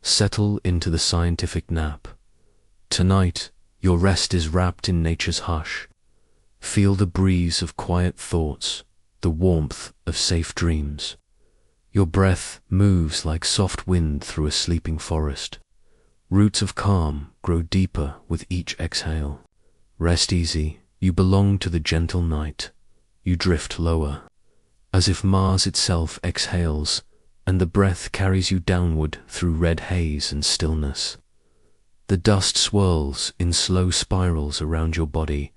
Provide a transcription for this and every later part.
settle into the scientific nap. Tonight, your rest is wrapped in nature's hush. Feel the breeze of quiet thoughts, the warmth of safe dreams. Your breath moves like soft wind through a sleeping forest. Roots of calm grow deeper with each exhale. Rest easy, you belong to the gentle night. You drift lower, as if Mars itself exhales, and the breath carries you downward through red haze and stillness. The dust swirls in slow spirals around your body,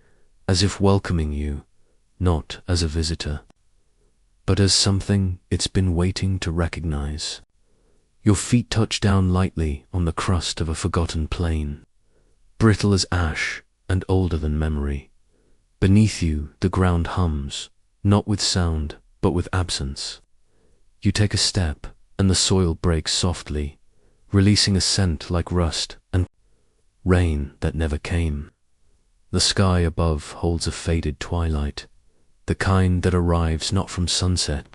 as if welcoming you, not as a visitor, but as something it's been waiting to recognize. Your feet touch down lightly on the crust of a forgotten plain, brittle as ash and older than memory. Beneath you, the ground hums, not with sound, but with absence. You take a step, and the soil breaks softly, releasing a scent like rust and rain that never came. The sky above holds a faded twilight, the kind that arrives not from sunset,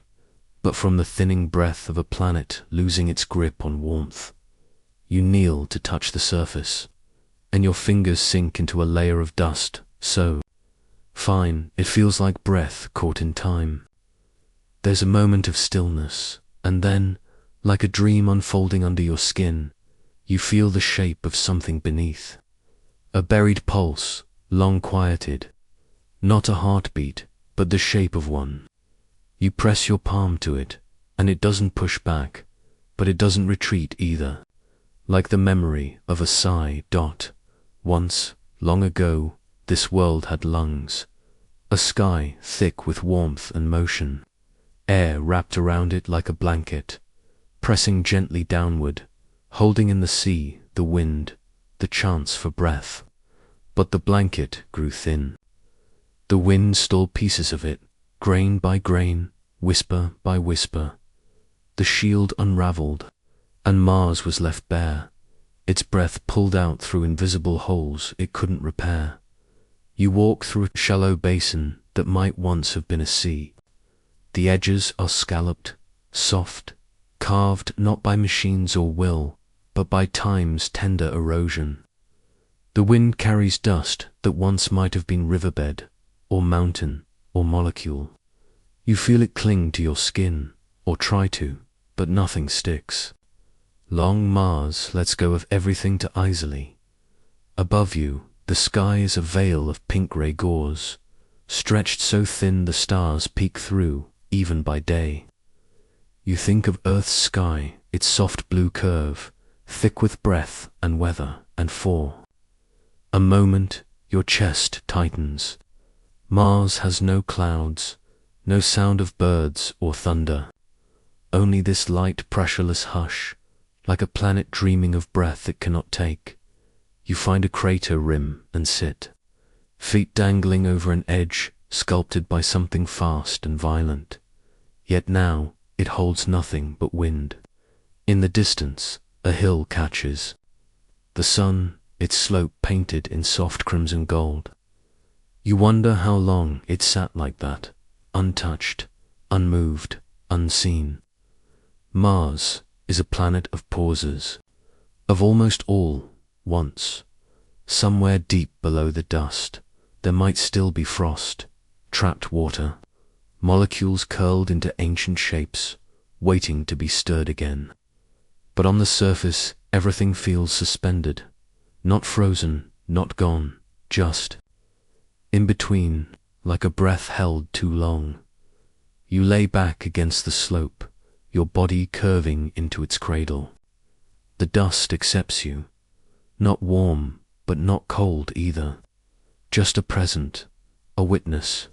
but from the thinning breath of a planet losing its grip on warmth. You kneel to touch the surface, and your fingers sink into a layer of dust so fine it feels like breath caught in time. There's a moment of stillness, and then, like a dream unfolding under your skin, you feel the shape of something beneath. A buried pulse, long quieted. Not a heartbeat, but the shape of one. You press your palm to it, and it doesn't push back, but it doesn't retreat either. Like the memory of a sigh. Once, long ago, this world had lungs. A sky thick with warmth and motion. Air wrapped around it like a blanket, pressing gently downward, holding in the sea, the wind, the chance for breath. But the blanket grew thin. The wind stole pieces of it, grain by grain, whisper by whisper. The shield unraveled, and Mars was left bare, its breath pulled out through invisible holes it couldn't repair. You walk through a shallow basin that might once have been a sea. The edges are scalloped, soft, carved not by machines or will, but by time's tender erosion. The wind carries dust that once might have been riverbed, or mountain, or molecule. You feel it cling to your skin, or try to, but nothing sticks. Long Mars lets go of everything to easily. Above you, the sky is a veil of pink-grey gauze, stretched so thin the stars peek through, even by day. You think of Earth's sky, its soft blue curve, thick with breath and weather, and for a moment your chest tightens. Mars has no clouds, no sound of birds or thunder, only this light pressureless hush, like a planet dreaming of breath it cannot take. You find a crater rim and sit, feet dangling over an edge sculpted by something fast and violent. Yet now it holds nothing but wind. In the distance, a hill catches. The sun, its slope painted in soft crimson gold. You wonder how long it sat like that, untouched, unmoved, unseen. Mars is a planet of pauses, of almost all, once. Somewhere deep below the dust, there might still be frost, trapped water, molecules curled into ancient shapes, waiting to be stirred again. But on the surface, everything feels suspended, not frozen, not gone, just in between, like a breath held too long. You lay back against the slope, your body curving into its cradle. The dust accepts you, not warm, but not cold either, just a present, a witness.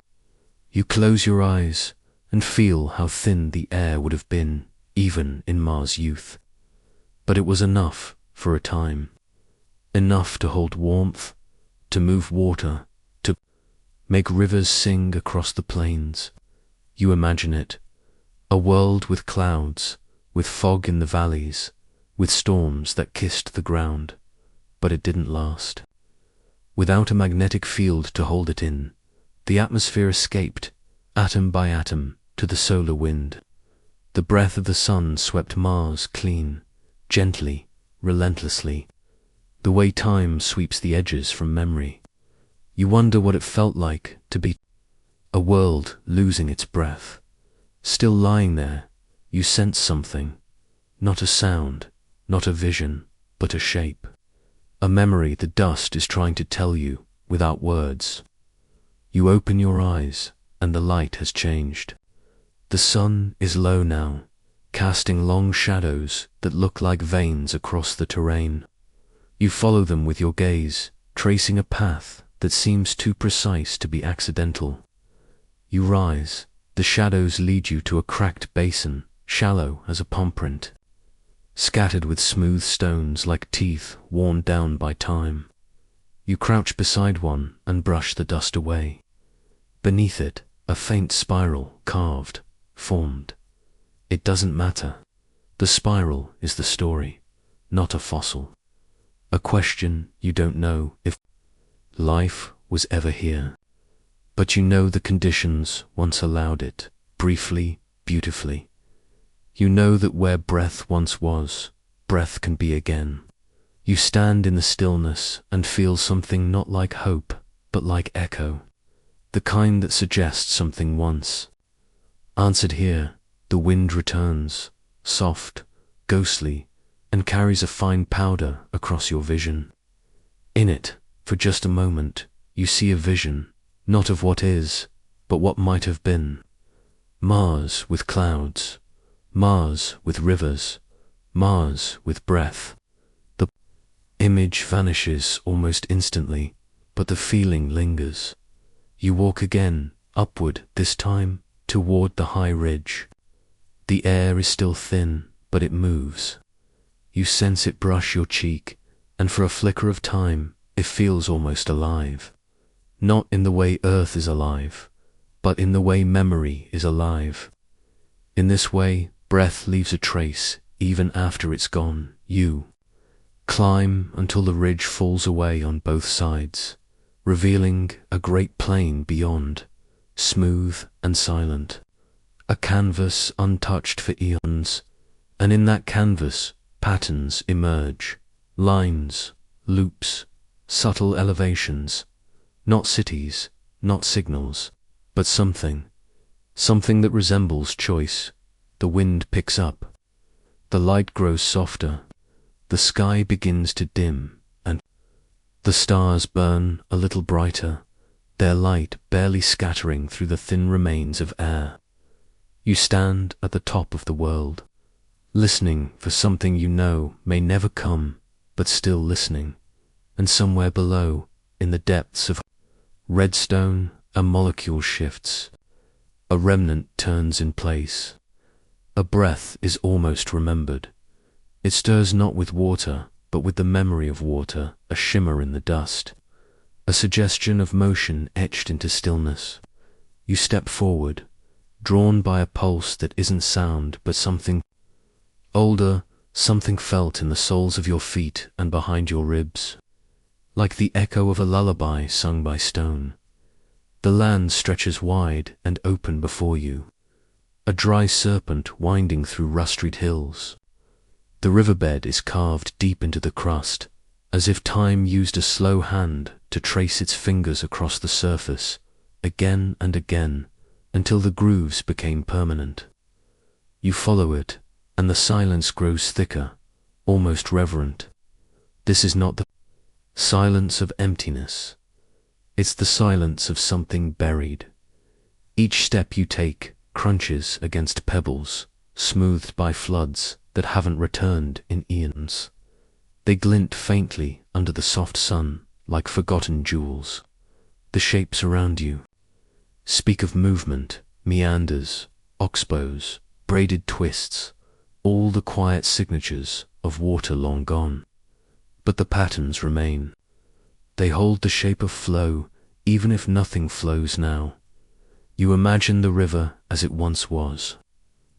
You close your eyes and feel how thin the air would have been, even in Mars' youth. But it was enough for a time, enough to hold warmth, to move water, to make rivers sing across the plains. You imagine it, a world with clouds, with fog in the valleys, with storms that kissed the ground, but it didn't last. Without a magnetic field to hold it in, the atmosphere escaped, atom by atom, to the solar wind. The breath of the sun swept Mars clean, gently, relentlessly, the way time sweeps the edges from memory. You wonder what it felt like to be a world losing its breath. Still lying there, you sense something, not a sound, not a vision, but a shape. A memory the dust is trying to tell you without words. You open your eyes, and the light has changed. The sun is low now, casting long shadows that look like veins across the terrain. You follow them with your gaze, tracing a path that seems too precise to be accidental. You rise, the shadows lead you to a cracked basin, shallow as a palm print, scattered with smooth stones like teeth worn down by time. You crouch beside one and brush the dust away. Beneath it, a faint spiral, carved, formed. It doesn't matter. The spiral is the story, not a fossil. A question you don't know if life was ever here. But you know the conditions once allowed it, briefly, beautifully. You know that where breath once was, breath can be again. You stand in the stillness and feel something not like hope, but like echo. The kind that suggests something once answered here. The wind returns, soft, ghostly, and carries a fine powder across your vision. In it, for just a moment, you see a vision, not of what is, but what might have been. Mars with clouds, Mars with rivers, Mars with breath. The image vanishes almost instantly, but the feeling lingers. You walk again, upward this time, toward the high ridge. The air is still thin, but it moves. You sense it brush your cheek, and for a flicker of time, it feels almost alive. Not in the way Earth is alive, but in the way memory is alive. In this way, breath leaves a trace even after it's gone. You climb until the ridge falls away on both sides, revealing a great plain beyond, smooth and silent. A canvas untouched for eons, and in that canvas, patterns emerge, lines, loops, subtle elevations, not cities, not signals, but something that resembles choice. The wind picks up, the light grows softer, the sky begins to dim, and the stars burn a little brighter, their light barely scattering through the thin remains of air. You stand at the top of the world, listening for something you know may never come, but still listening. And somewhere below, in the depths of redstone, a molecule shifts. A remnant turns in place. A breath is almost remembered. It stirs not with water, but with the memory of water, a shimmer in the dust. A suggestion of motion etched into stillness. You step forward, drawn by a pulse that isn't sound, but something older, something felt in the soles of your feet and behind your ribs. Like the echo of a lullaby sung by stone. The land stretches wide and open before you, a dry serpent winding through rust-red hills. The riverbed is carved deep into the crust, as if time used a slow hand to trace its fingers across the surface, again and again, until the grooves became permanent. You follow it, and the silence grows thicker, almost reverent. This is not the silence of emptiness. It's the silence of something buried. Each step you take crunches against pebbles, smoothed by floods that haven't returned in eons. They glint faintly under the soft sun like forgotten jewels. The shapes around you speak of movement, meanders, oxbows, braided twists, all the quiet signatures of water long gone. But the patterns remain. They hold the shape of flow, even if nothing flows now. You imagine the river as it once was,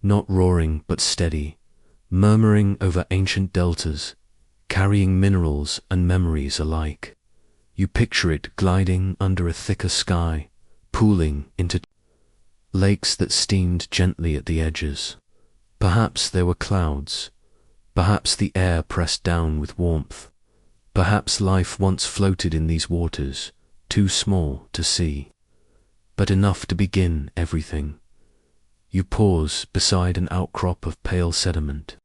not roaring but steady, murmuring over ancient deltas, carrying minerals and memories alike. You picture it gliding under a thicker sky, pooling into lakes that steamed gently at the edges. Perhaps there were clouds, Perhaps the air pressed down with warmth. Perhaps life once floated in these waters, too small to see, but enough to begin everything. You pause beside an outcrop of pale sediment,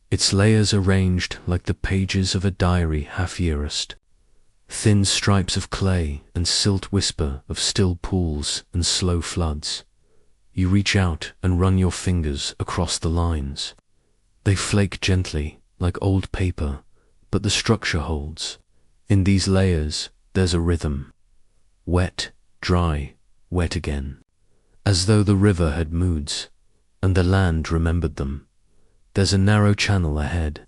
its layers arranged like the pages of a diary half-yearest. Thin stripes of clay and silt whisper of still pools and slow floods. You reach out and run your fingers across the lines. They flake gently, like old paper, but the structure holds. In these layers, there's a rhythm. Wet, dry, wet again. As though the river had moods, and the land remembered them. There's a narrow channel ahead,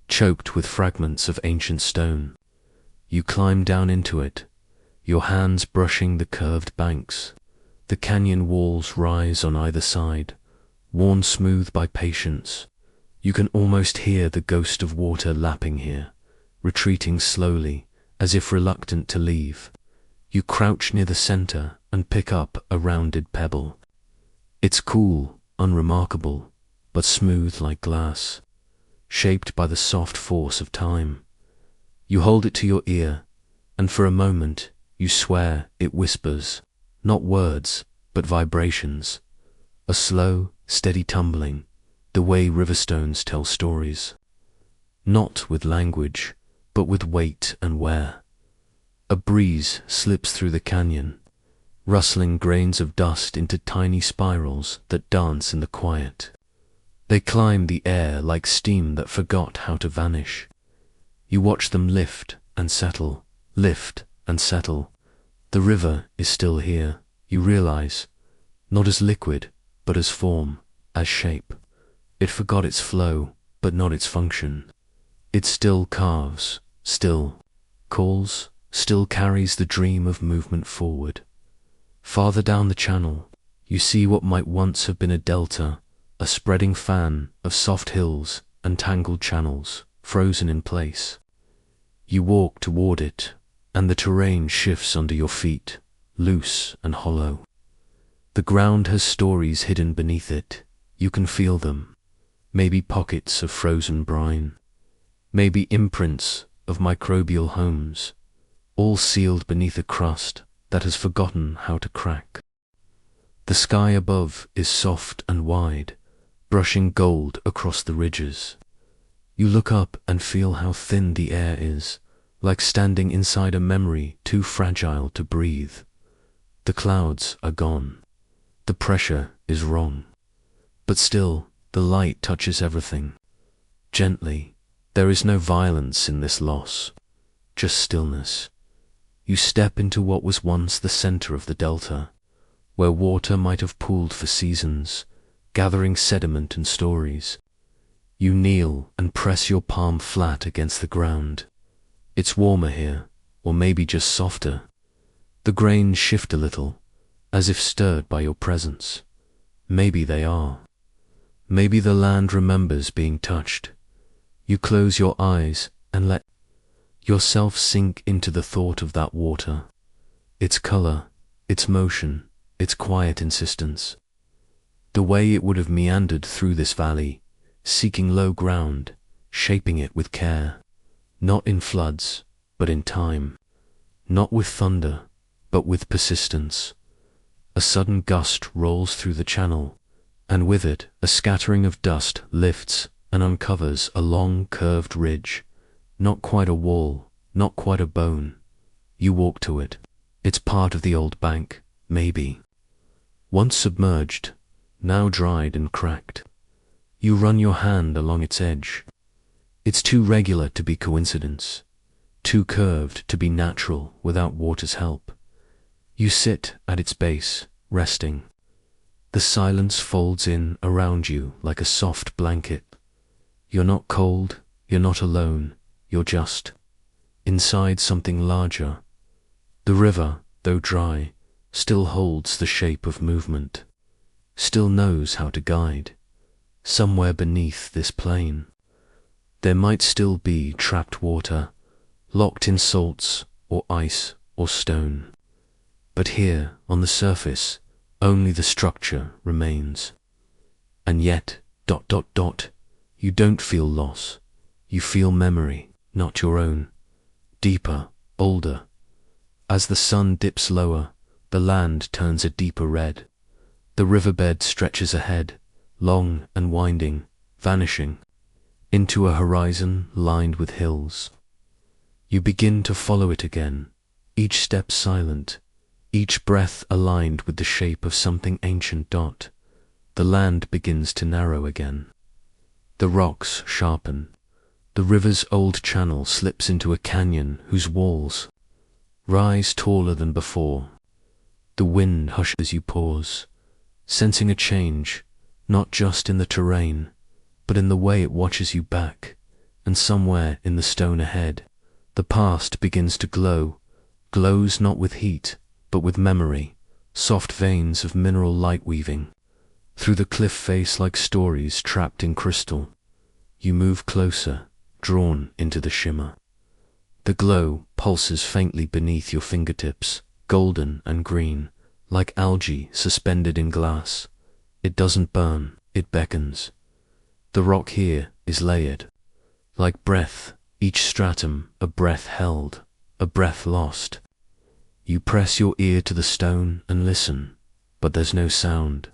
choked with fragments of ancient stone. You climb down into it, your hands brushing the curved banks. The canyon walls rise on either side, worn smooth by patience. You can almost hear the ghost of water lapping here, retreating slowly, as if reluctant to leave. You crouch near the center and pick up a rounded pebble. It's cool, unremarkable, but smooth like glass, shaped by the soft force of time. You hold it to your ear, and for a moment you swear it whispers, not words, but vibrations. A slow, steady tumbling, the way riverstones tell stories. Not with language, but with weight and wear. A breeze slips through the canyon, rustling grains of dust into tiny spirals that dance in the quiet. They climb the air like steam that forgot how to vanish. You watch them lift and settle, lift and settle. The river is still here, you realize, not as liquid, but as form, as shape. It forgot its flow, but not its function. It still carves, still calls, still carries the dream of movement forward. Farther down the channel, you see what might once have been a delta, a spreading fan of soft hills and tangled channels, frozen in place. You walk toward it, and the terrain shifts under your feet, loose and hollow. The ground has stories hidden beneath it. You can feel them. Maybe pockets of frozen brine. Maybe imprints of microbial homes, all sealed beneath a crust that has forgotten how to crack. The sky above is soft and wide, brushing gold across the ridges. You look up and feel how thin the air is, like standing inside a memory too fragile to breathe. The clouds are gone. The pressure is wrong. But still, the light touches everything. Gently, there is no violence in this loss, just stillness. You step into what was once the center of the delta, where water might have pooled for seasons, gathering sediment and stories. You kneel and press your palm flat against the ground. It's warmer here, or maybe just softer. The grains shift a little, as if stirred by your presence. Maybe they are. Maybe the land remembers being touched. You close your eyes and let yourself sink into the thought of that water, its color, its motion, its quiet insistence. The way it would have meandered through this valley, seeking low ground, shaping it with care, not in floods, but in time, not with thunder, but with persistence. A sudden gust rolls through the channel, and with it a scattering of dust lifts and uncovers a long curved ridge, not quite a wall, not quite a bone. You walk to it. It's part of the old bank, maybe. Once submerged, now dried and cracked. You run your hand along its edge. It's too regular to be coincidence, too curved to be natural without water's help. You sit at its base, resting. The silence folds in around you like a soft blanket. You're not cold, you're not alone, you're just inside something larger. The river, though dry, still holds the shape of movement, still knows how to guide. Somewhere beneath this plain, there might still be trapped water, locked in salts or ice or stone. But here, on the surface, only the structure remains. And yet, You don't feel loss. You feel memory, not your own. Deeper, older. As the sun dips lower, the land turns a deeper red. The riverbed stretches ahead, long and winding, vanishing, into a horizon lined with hills. You begin to follow it again, each step silent, each breath aligned with the shape of something ancient. The land begins to narrow again. The rocks sharpen. The river's old channel slips into a canyon whose walls rise taller than before. The wind hushes as you pause, sensing a change, not just in the terrain, but in the way it watches you back, and somewhere in the stone ahead, the past begins to glow, glows not with heat, but with memory, soft veins of mineral light weaving through the cliff face like stories trapped in crystal. You move closer, drawn into the shimmer. The glow pulses faintly beneath your fingertips, golden and green, like algae suspended in glass. It doesn't burn, it beckons. The rock here is layered. Like breath, each stratum a breath held, a breath lost. You press your ear to the stone and listen, but there's no sound.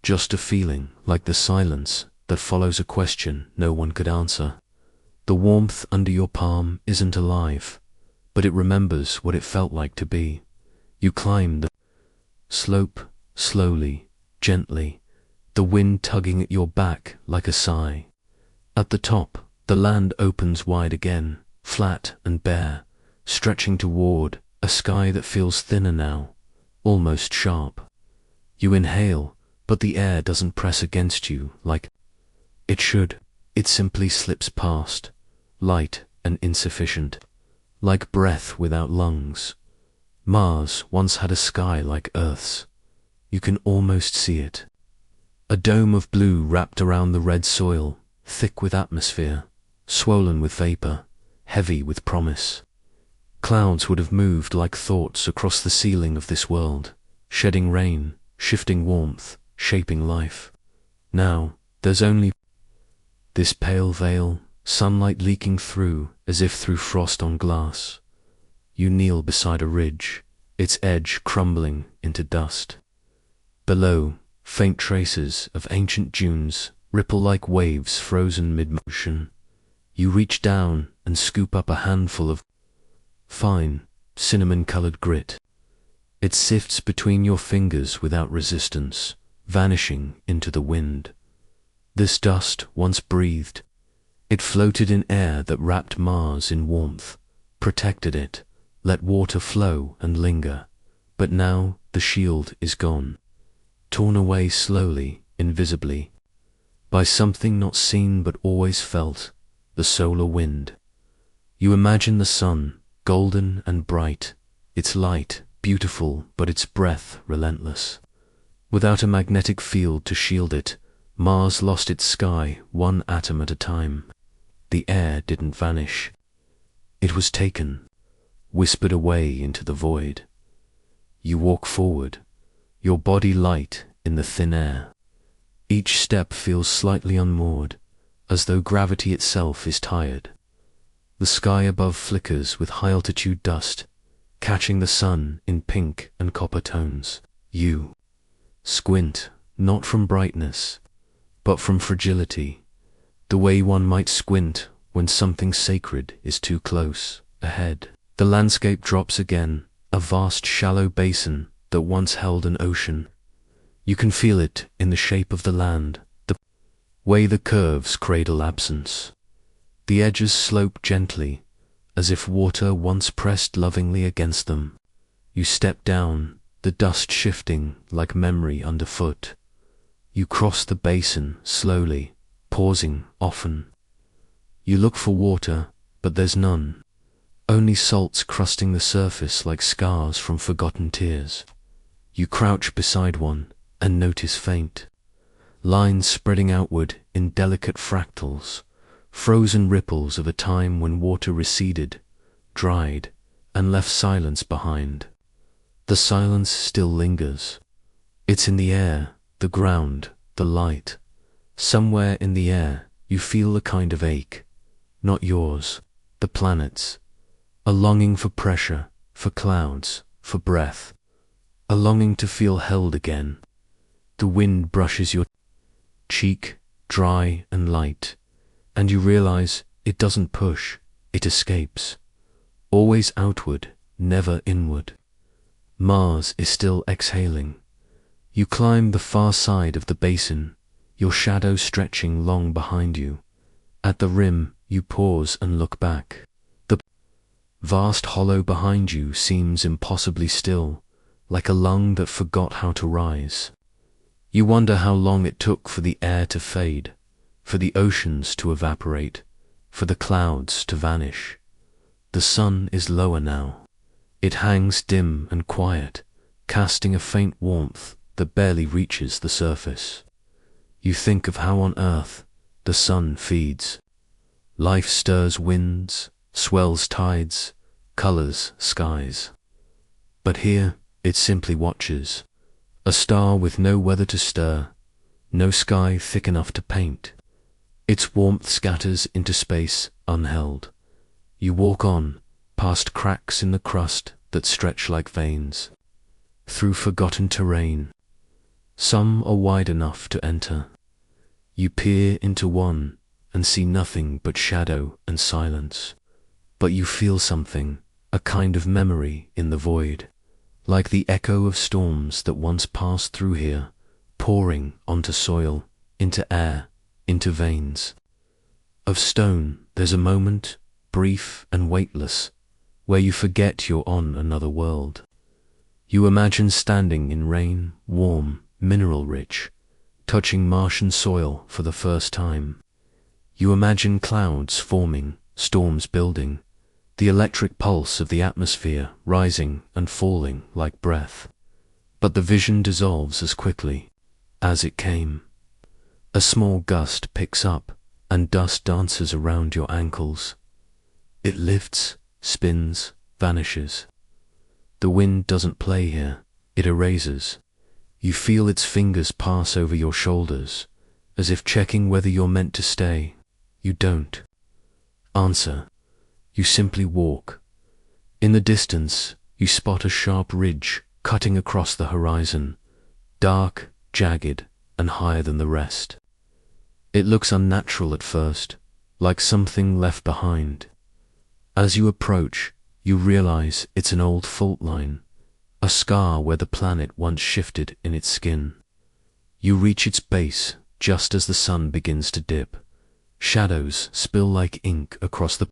Just a feeling like the silence that follows a question no one could answer. The warmth under your palm isn't alive, but it remembers what it felt like to be. You climb the slope slowly, gently, the wind tugging at your back like a sigh. At the top, the land opens wide again, flat and bare, stretching toward a sky that feels thinner now, almost sharp. You inhale, but the air doesn't press against you like it should. It simply slips past, light and insufficient, like breath without lungs. Mars once had a sky like Earth's. You can almost see it. A dome of blue wrapped around the red soil, thick with atmosphere, swollen with vapor, heavy with promise. Clouds would have moved like thoughts across the ceiling of this world, shedding rain, shifting warmth, shaping life. Now, there's only this pale veil, sunlight leaking through as if through frost on glass. You kneel beside a ridge, its edge crumbling into dust. Below, faint traces of ancient dunes ripple like waves frozen mid-motion. You reach down and scoop up a handful of fine, cinnamon-colored grit. It sifts between your fingers without resistance, vanishing into the wind. This dust once breathed. It floated in air that wrapped Mars in warmth, protected it, let water flow and linger. But now the shield is gone, torn away slowly, invisibly, by something not seen but always felt, the solar wind. You imagine the sun, golden and bright, its light beautiful but its breath relentless. Without a magnetic field to shield it, Mars lost its sky one atom at a time. The air didn't vanish. It was taken, whispered away into the void. You walk forward, your body light in the thin air. Each step feels slightly unmoored, as though gravity itself is tired. The sky above flickers with high-altitude dust, catching the sun in pink and copper tones. You squint, not from brightness, but from fragility, the way one might squint when something sacred is too close ahead. The landscape drops again, a vast shallow basin that once held an ocean. You can feel it in the shape of the land, the way the curves cradle absence. The edges slope gently, as if water once pressed lovingly against them. You step down, the dust shifting like memory underfoot. You cross the basin slowly, pausing often. You look for water, but there's none. Only salts crusting the surface like scars from forgotten tears. You crouch beside one and notice faint lines spreading outward in delicate fractals, frozen ripples of a time when water receded, dried, and left silence behind. The silence still lingers. It's in the air, the ground, the light. Somewhere in the air, you feel a kind of ache, not yours, the planet's, a longing for pressure, for clouds, for breath, a longing to feel held again. The wind brushes your cheek, dry and light, and you realize it doesn't push, it escapes. Always outward, never inward. Mars is still exhaling. You climb the far side of the basin, your shadow stretching long behind you. At the rim, you pause and look back. The vast hollow behind you seems impossibly still, like a lung that forgot how to rise. You wonder how long it took for the air to fade, for the oceans to evaporate, for the clouds to vanish. The sun is lower now. It hangs dim and quiet, casting a faint warmth that barely reaches the surface. You think of how on earth the sun feeds. Life stirs winds, swells tides, colors skies. But here it simply watches, a star with no weather to stir, no sky thick enough to paint. Its warmth scatters into space unheld. You walk on, past cracks in the crust that stretch like veins, through forgotten terrain. Some are wide enough to enter. You peer into one and see nothing but shadow and silence. But you feel something, a kind of memory in the void, like the echo of storms that once passed through here, pouring onto soil, into air, into veins. Of stone, there's a moment, brief and weightless, where you forget you're on another world. You imagine standing in rain, warm, mineral-rich, touching Martian soil for the first time. You imagine clouds forming, storms building, the electric pulse of the atmosphere rising and falling like breath. But the vision dissolves as quickly as it came. A small gust picks up, and dust dances around your ankles. It lifts, spins, vanishes. The wind doesn't play here, it erases. You feel its fingers pass over your shoulders, as if checking whether you're meant to stay. You don't answer. You simply walk. In the distance, you spot a sharp ridge cutting across the horizon, dark, jagged, and higher than the rest. It looks unnatural at first, like something left behind. As you approach, you realize it's an old fault line, a scar where the planet once shifted in its skin. You reach its base just as the sun begins to dip. Shadows spill like ink across the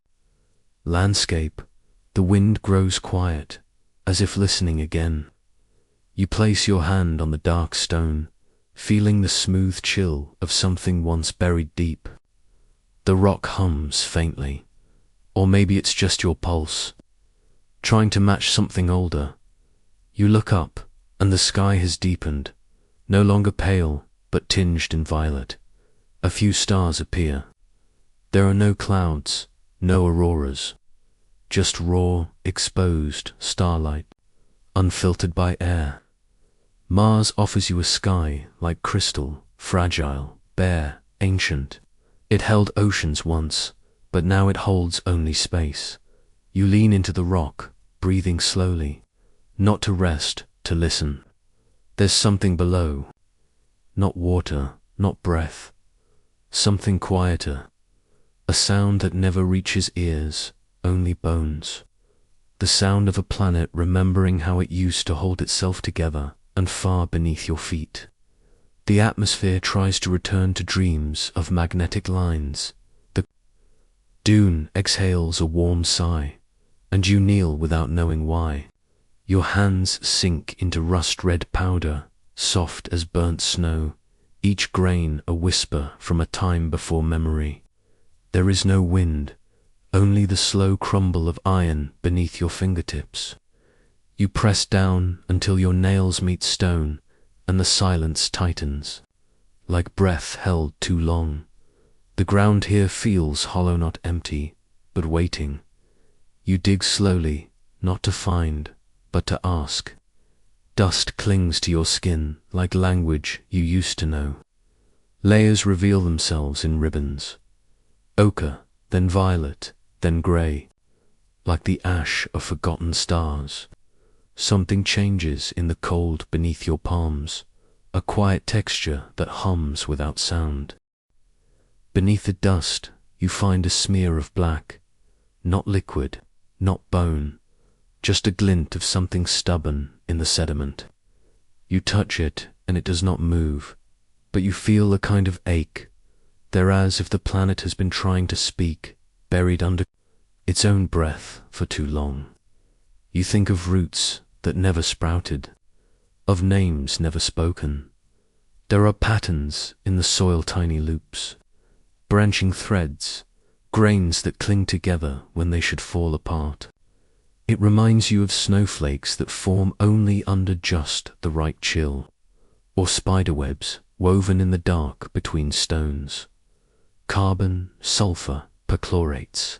landscape. The wind grows quiet, as if listening again. You place your hand on the dark stone, feeling the smooth chill of something once buried deep. The rock hums faintly, or maybe it's just your pulse, trying to match something older. You look up, and the sky has deepened, no longer pale, but tinged in violet. A few stars appear. There are no clouds, no auroras, just raw, exposed starlight, unfiltered by air. Mars offers you a sky like crystal, fragile, bare, ancient. It held oceans once, but now it holds only space. You lean into the rock, breathing slowly, not to rest, to listen. There's something below. Not water, not breath. Something quieter. A sound that never reaches ears, only bones. The sound of a planet remembering how it used to hold itself together and far beneath your feet. The atmosphere tries to return to dreams of magnetic lines. The dune exhales a warm sigh, and you kneel without knowing why. Your hands sink into rust-red powder, soft as burnt snow, each grain a whisper from a time before memory. There is no wind, only the slow crumble of iron beneath your fingertips. You press down until your nails meet stone, and the silence tightens, like breath held too long. The ground here feels hollow, not empty, but waiting. You dig slowly, not to find, but to ask. Dust clings to your skin like language you used to know. Layers reveal themselves in ribbons, ochre, then violet, then grey, like the ash of forgotten stars. Something changes in the cold beneath your palms, a quiet texture that hums without sound. Beneath the dust, you find a smear of black, not liquid, not bone, just a glint of something stubborn in the sediment. You touch it and it does not move, but you feel a kind of ache, there as if the planet has been trying to speak, buried under its own breath for too long. You think of roots that never sprouted, of names never spoken. There are patterns in the soil, tiny loops, branching threads, grains that cling together when they should fall apart. It reminds you of snowflakes that form only under just the right chill, or spiderwebs woven in the dark between stones. Carbon, sulfur, perchlorates.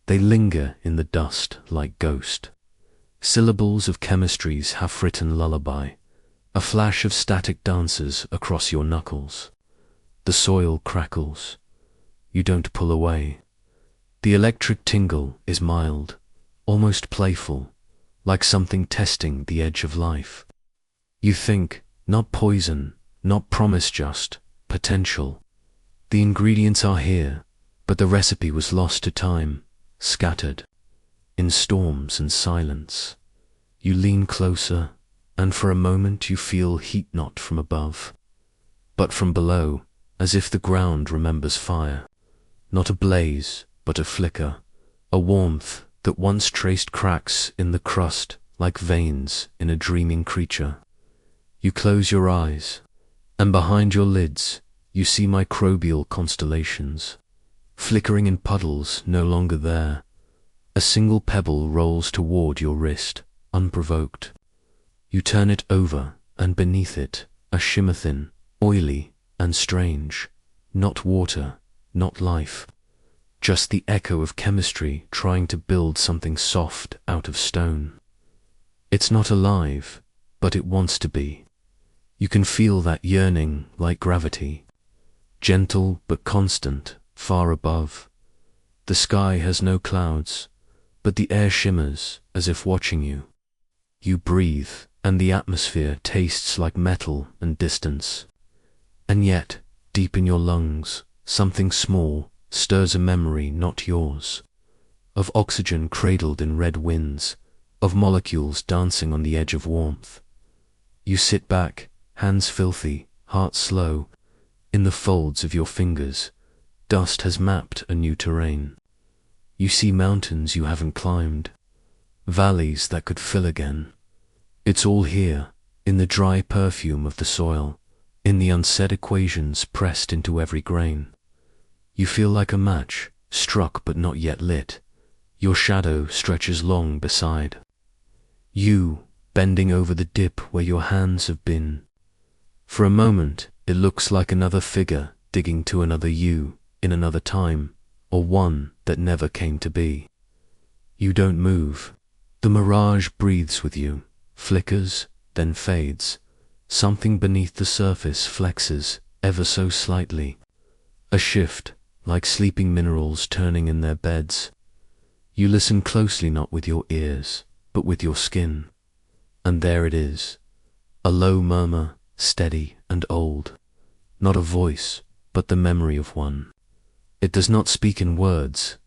They linger in the dust like ghost. Syllables of chemistry's half-written lullaby, a flash of static dances across your knuckles. The soil crackles. You don't pull away. The electric tingle is mild, almost playful, like something testing the edge of life. You think, not poison, not promise, just potential. The ingredients are here, but the recipe was lost to time, scattered. In storms and silence, you lean closer, and for a moment you feel heat not from above, but from below, as if the ground remembers fire. Not a blaze, but a flicker, a warmth that once traced cracks in the crust like veins in a dreaming creature. You close your eyes, and behind your lids you see microbial constellations, flickering in puddles no longer there. A single pebble rolls toward your wrist, unprovoked. You turn it over, and beneath it, a shimmer thin, oily, and strange. Not water, not life. Just the echo of chemistry trying to build something soft out of stone. It's not alive, but it wants to be. You can feel that yearning like gravity, gentle but constant, far above. The sky has no clouds, but the air shimmers as if watching you. You breathe, and the atmosphere tastes like metal and distance. And yet, deep in your lungs, something small stirs a memory not yours, of oxygen cradled in red winds, of molecules dancing on the edge of warmth. You sit back, hands filthy, heart slow, in the folds of your fingers. Dust has mapped a new terrain. You see mountains you haven't climbed, valleys that could fill again. It's all here, in the dry perfume of the soil, in the unsaid equations pressed into every grain. You feel like a match, struck but not yet lit. Your shadow stretches long beside. You, bending over the dip where your hands have been. For a moment, it looks like another figure digging to another you, in another time, or one that never came to be. You don't move. The mirage breathes with you, flickers, then fades. Something beneath the surface flexes, ever so slightly. A shift, like sleeping minerals turning in their beds. You listen closely, not with your ears, but with your skin. And there it is, a low murmur, steady and old. Not a voice, but the memory of one. It does not speak in words,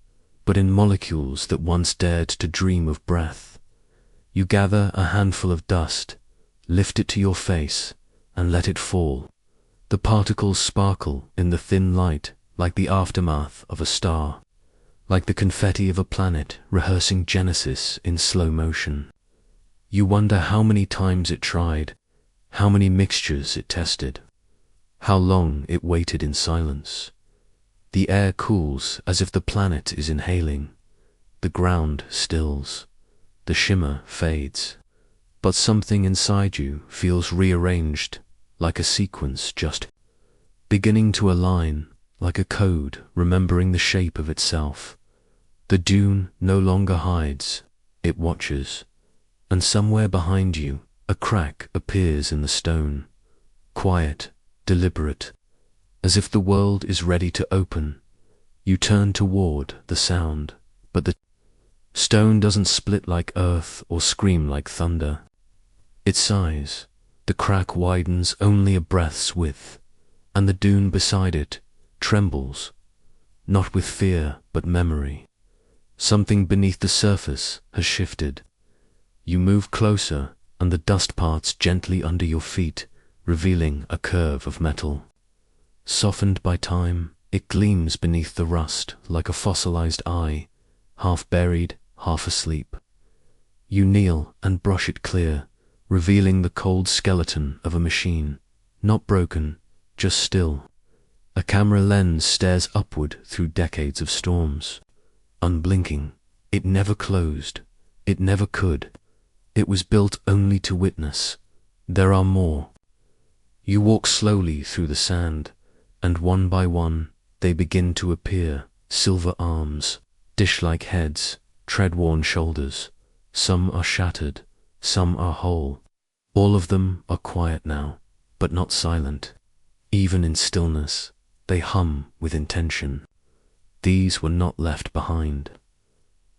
but in molecules that once dared to dream of breath. You gather a handful of dust, lift it to your face, and let it fall. The particles sparkle in the thin light like the aftermath of a star, like the confetti of a planet rehearsing Genesis in slow motion. You wonder how many times it tried, how many mixtures it tested, how long it waited in silence. The air cools as if the planet is inhaling. The ground stills. The shimmer fades. But something inside you feels rearranged, like a sequence just beginning to align, like a code remembering the shape of itself. The dune no longer hides, it watches. And somewhere behind you, a crack appears in the stone, quiet, deliberate, as if the world is ready to open. You turn toward the sound, but the stone doesn't split like earth or scream like thunder. It sighs. The crack widens only a breath's width, and the dune beside it trembles, not with fear but memory. Something beneath the surface has shifted. You move closer, and the dust parts gently under your feet, revealing a curve of metal. Softened by time, it gleams beneath the rust like a fossilized eye, half buried, half asleep. You kneel and brush it clear, revealing the cold skeleton of a machine, not broken, just still. A camera lens stares upward through decades of storms. Unblinking, it never closed, it never could. It was built only to witness. There are more. You walk slowly through the sand, and one by one they begin to appear, silver arms, dish-like heads, tread-worn shoulders. Some are shattered, some are whole. All of them are quiet now, but not silent. Even in stillness, they hum with intention. These were not left behind.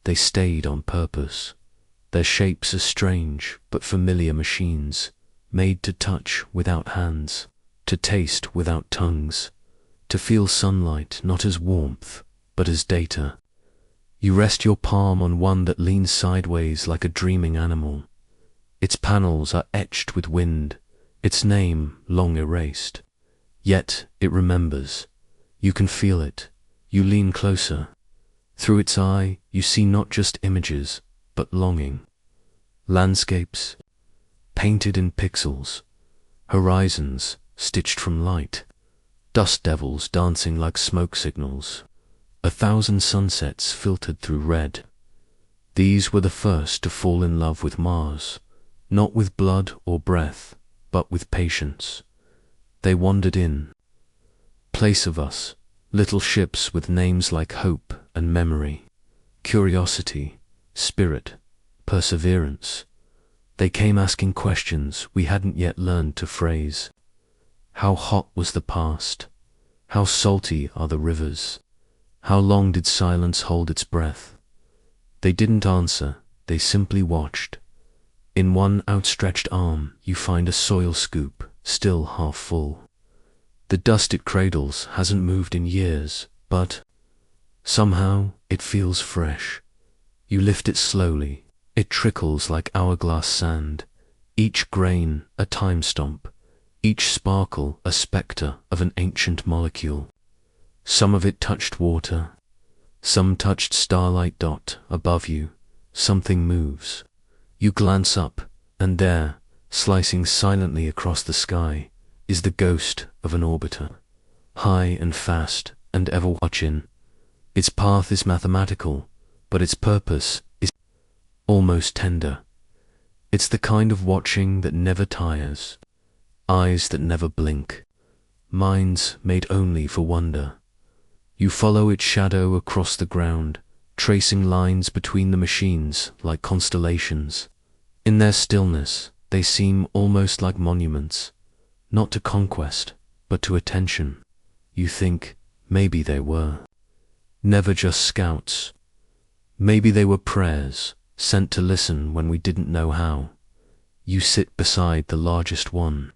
They stayed on purpose. Their shapes are strange but familiar machines, made to touch without hands, to taste without tongues, to feel sunlight not as warmth, but as data. You rest your palm on one that leans sideways like a dreaming animal. Its panels are etched with wind, its name long erased. Yet it remembers. You can feel it. You lean closer. Through its eye, you see not just images, but longing. Landscapes, painted in pixels. Horizons, stitched from light. Dust devils dancing like smoke signals. 1,000 sunsets filtered through red. These were the first to fall in love with Mars, not with blood or breath, but with patience. They wandered in. Place of us, little ships with names like hope and memory, curiosity, spirit, perseverance. They came asking questions we hadn't yet learned to phrase. How hot was the past? How salty are the rivers? How long did silence hold its breath? They didn't answer, they simply watched. In one outstretched arm you find a soil scoop, still half full. The dust it cradles hasn't moved in years, but somehow it feels fresh. You lift it slowly. It trickles like hourglass sand, each grain a time stomp, each sparkle a spectre of an ancient molecule. Some of it touched water, some touched starlight dot above you. Something moves. You glance up, and there, slicing silently across the sky, is the ghost of an orbiter, high and fast and ever watching. Its path is mathematical, but its purpose is almost tender. It's the kind of watching that never tires, eyes that never blink, minds made only for wonder. You follow its shadow across the ground, tracing lines between the machines like constellations. In their stillness, they seem almost like monuments, not to conquest, but to attention. You think, maybe they were. Never just scouts. Maybe they were prayers, sent to listen when we didn't know how. You sit beside the largest one,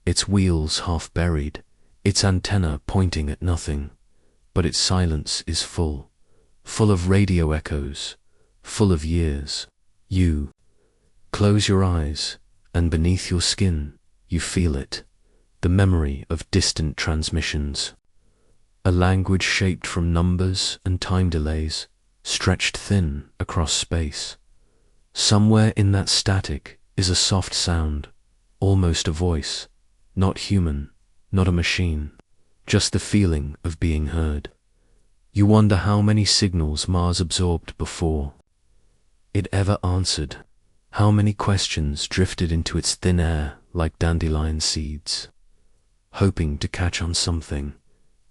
its wheels half buried, its antenna pointing at nothing, but its silence is full of radio echoes, full of years. You close your eyes, and beneath your skin you feel it, the memory of distant transmissions. A language shaped from numbers and time delays, stretched thin across space. Somewhere in that static is a soft sound, almost a voice, not human, not a machine, just the feeling of being heard. You wonder how many signals Mars absorbed before it ever answered, how many questions drifted into its thin air like dandelion seeds, hoping to catch on something.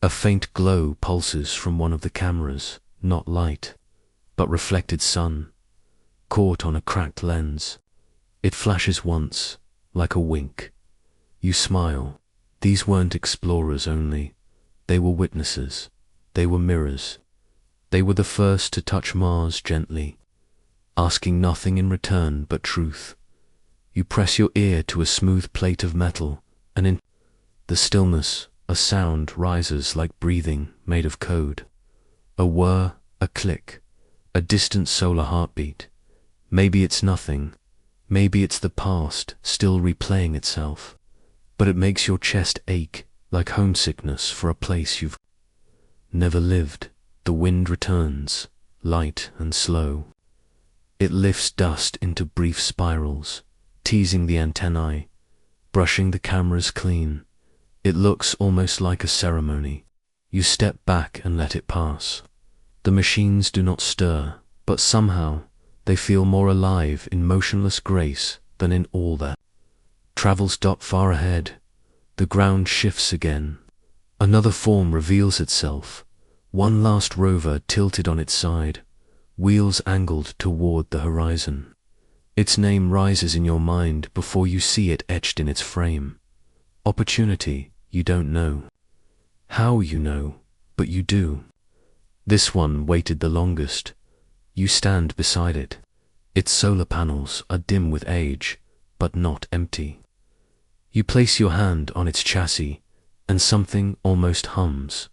A faint glow pulses from one of the cameras, not light, but reflected sun, caught on a cracked lens. It flashes once, like a wink. You smile. These weren't explorers only, they were witnesses, They were mirrors. They were the first to touch Mars gently, asking nothing in return but truth. You press your ear to a smooth plate of metal, and in the stillness, a sound rises like breathing made of code. A whir, a click, a distant solar heartbeat. Maybe it's nothing. Maybe it's the past still replaying itself. But it makes your chest ache like homesickness for a place you've never lived. The wind returns, light and slow. It lifts dust into brief spirals, teasing the antennae, brushing the cameras clean. It looks almost like a ceremony. You step back and let it pass. The machines do not stir, but somehow they feel more alive in motionless grace than in all that travels. Far ahead, the ground shifts again. Another form reveals itself. One last rover tilted on its side, wheels angled toward the horizon. Its name rises in your mind before you see it etched in its frame. Opportunity, you don't know how you know, but you do. This one waited the longest. You stand beside it. Its solar panels are dim with age, but not empty. You place your hand on its chassis, and something almost hums.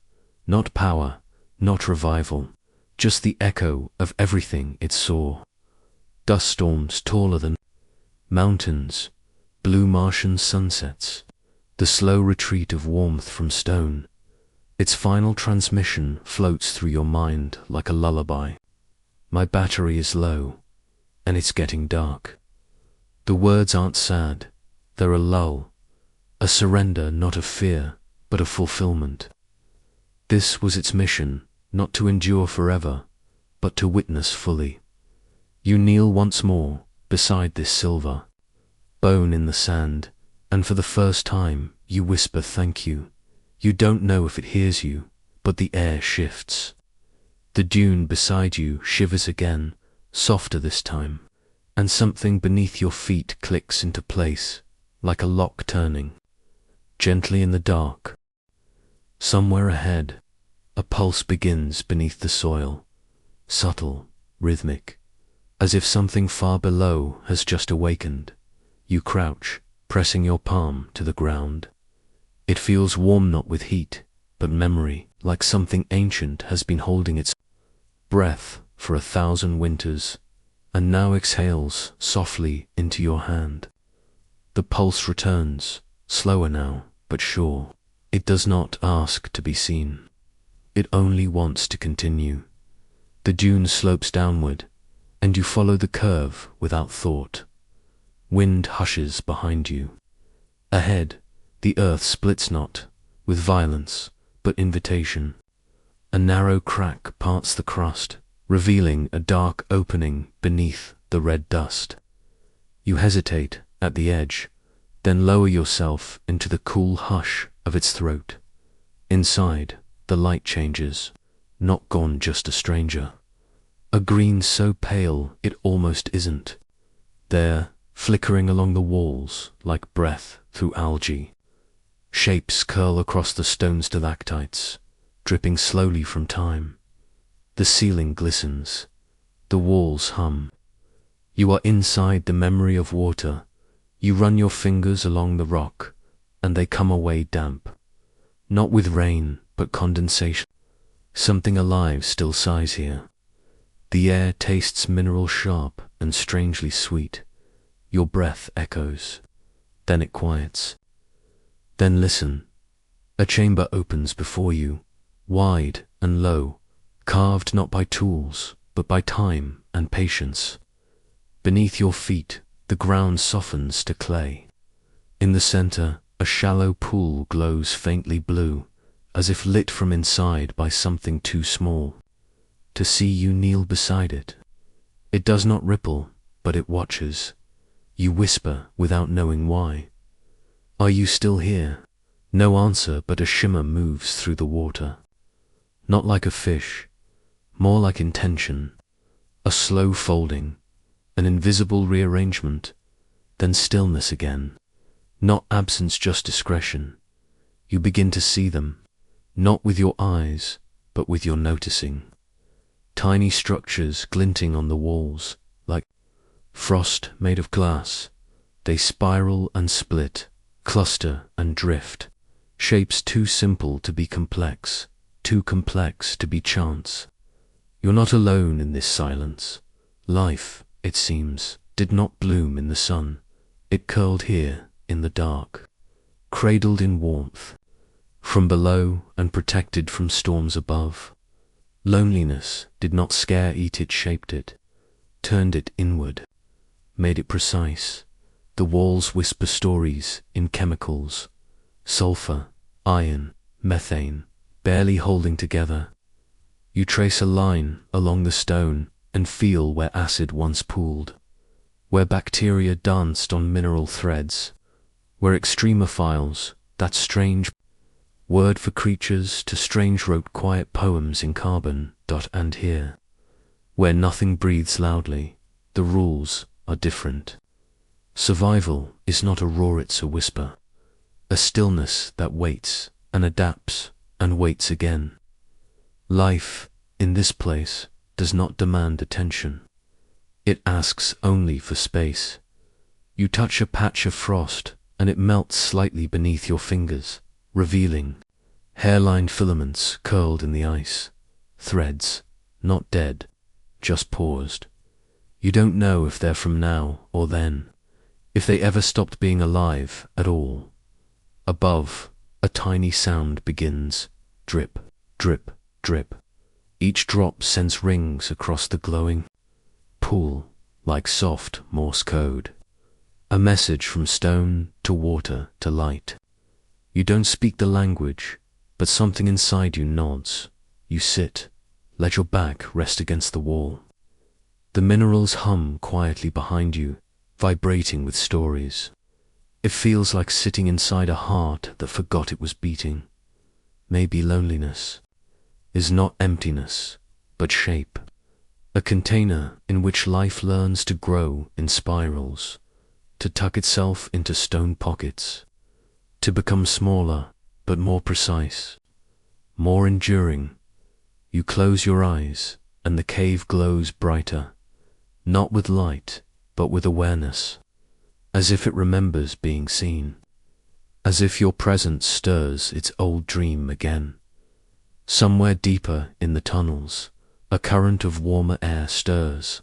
Not power, not revival, just the echo of everything it saw. Dust storms taller than mountains, blue Martian sunsets, the slow retreat of warmth from stone. Its final transmission floats through your mind like a lullaby. My battery is low, and it's getting dark. The words aren't sad, they're a lull, a surrender not of fear, but of fulfillment. This was its mission, not to endure forever, but to witness fully. You kneel once more beside this silver bone in the sand, and for the first time you whisper thank you. You don't know if it hears you, but the air shifts. The dune beside you shivers again, softer this time, and something beneath your feet clicks into place, like a lock turning, gently in the dark. Somewhere ahead, a pulse begins beneath the soil, subtle, rhythmic, as if something far below has just awakened. You crouch, pressing your palm to the ground. It feels warm not with heat, but memory, like something ancient has been holding its breath for 1,000 winters, and now exhales softly into your hand. The pulse returns, slower now, but sure. It does not ask to be seen. It only wants to continue. The dune slopes downward, and you follow the curve without thought. Wind hushes behind you. Ahead, the earth splits not with violence, but invitation. A narrow crack parts the crust, revealing a dark opening beneath the red dust. You hesitate at the edge, then lower yourself into the cool hush of its throat. Inside, the light changes, not gone just a stranger. A green so pale it almost isn't. There, flickering along the walls like breath through algae. Shapes curl across the stone stalactites, dripping slowly from time. The ceiling glistens. The walls hum. You are inside the memory of water. You run your fingers along the rock, and they come away damp. Not with rain, but condensation. Something alive still sighs here. The air tastes mineral sharp and strangely sweet. Your breath echoes. Then it quiets. Then listen. A chamber opens before you, wide and low, carved not by tools, but by time and patience. Beneath your feet, the ground softens to clay. In the center, a shallow pool glows faintly blue, as if lit from inside by something too small to see. You kneel beside it. It does not ripple, but it watches. You whisper without knowing why. Are you still here? No answer, but a shimmer moves through the water. Not like a fish, more like intention. A slow folding, an invisible rearrangement, then stillness again. Not absence, just discretion. You begin to see them, not with your eyes, but with your noticing. Tiny structures glinting on the walls, like frost made of glass. They spiral and split, cluster and drift. Shapes too simple to be complex, too complex to be chance. You're not alone in this silence. Life, it seems, did not bloom in the sun. It curled here in the dark, cradled in warmth, from below and protected from storms above. Loneliness did not scare it shaped it, turned it inward, made it precise. The walls whisper stories in chemicals, sulfur, iron, methane, barely holding together. You trace a line along the stone and feel where acid once pooled, where bacteria danced on mineral threads, where extremophiles, that strange word for creatures to strange, wrote quiet poems in carbon. And here, where nothing breathes loudly, the rules are different. Survival is not a roar, it's a whisper, a stillness that waits and adapts and waits again. Life, in this place, does not demand attention. It asks only for space. You touch a patch of frost and it melts slightly beneath your fingers, revealing hairline filaments curled in the ice, threads, not dead, just paused. You don't know if they're from now or then, if they ever stopped being alive at all. Above, a tiny sound begins, drip, drip, drip. Each drop sends rings across the glowing pool, like soft Morse code. A message from stone to water to light. You don't speak the language, but something inside you nods. You sit, let your back rest against the wall. The minerals hum quietly behind you, vibrating with stories. It feels like sitting inside a heart that forgot it was beating. Maybe loneliness is not emptiness, but shape. A container in which life learns to grow in spirals, to tuck itself into stone pockets, to become smaller but more precise, more enduring. You close your eyes and the cave glows brighter, not with light, but with awareness, as if it remembers being seen, as if your presence stirs its old dream again. Somewhere deeper in the tunnels, a current of warmer air stirs.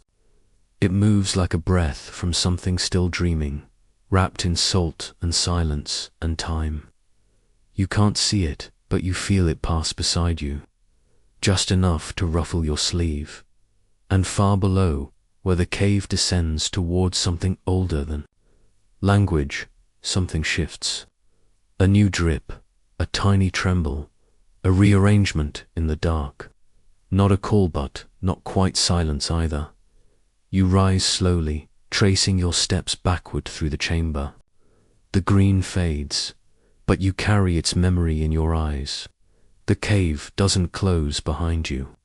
It moves like a breath from something still dreaming, wrapped in salt and silence and time. You can't see it, but you feel it pass beside you, just enough to ruffle your sleeve. And far below, where the cave descends towards something older than language, something shifts. A new drip, a tiny tremble, a rearrangement in the dark. Not a call, but not quite silence either. You rise slowly, tracing your steps backward through the chamber. The green fades, but you carry its memory in your eyes. The cave doesn't close behind you.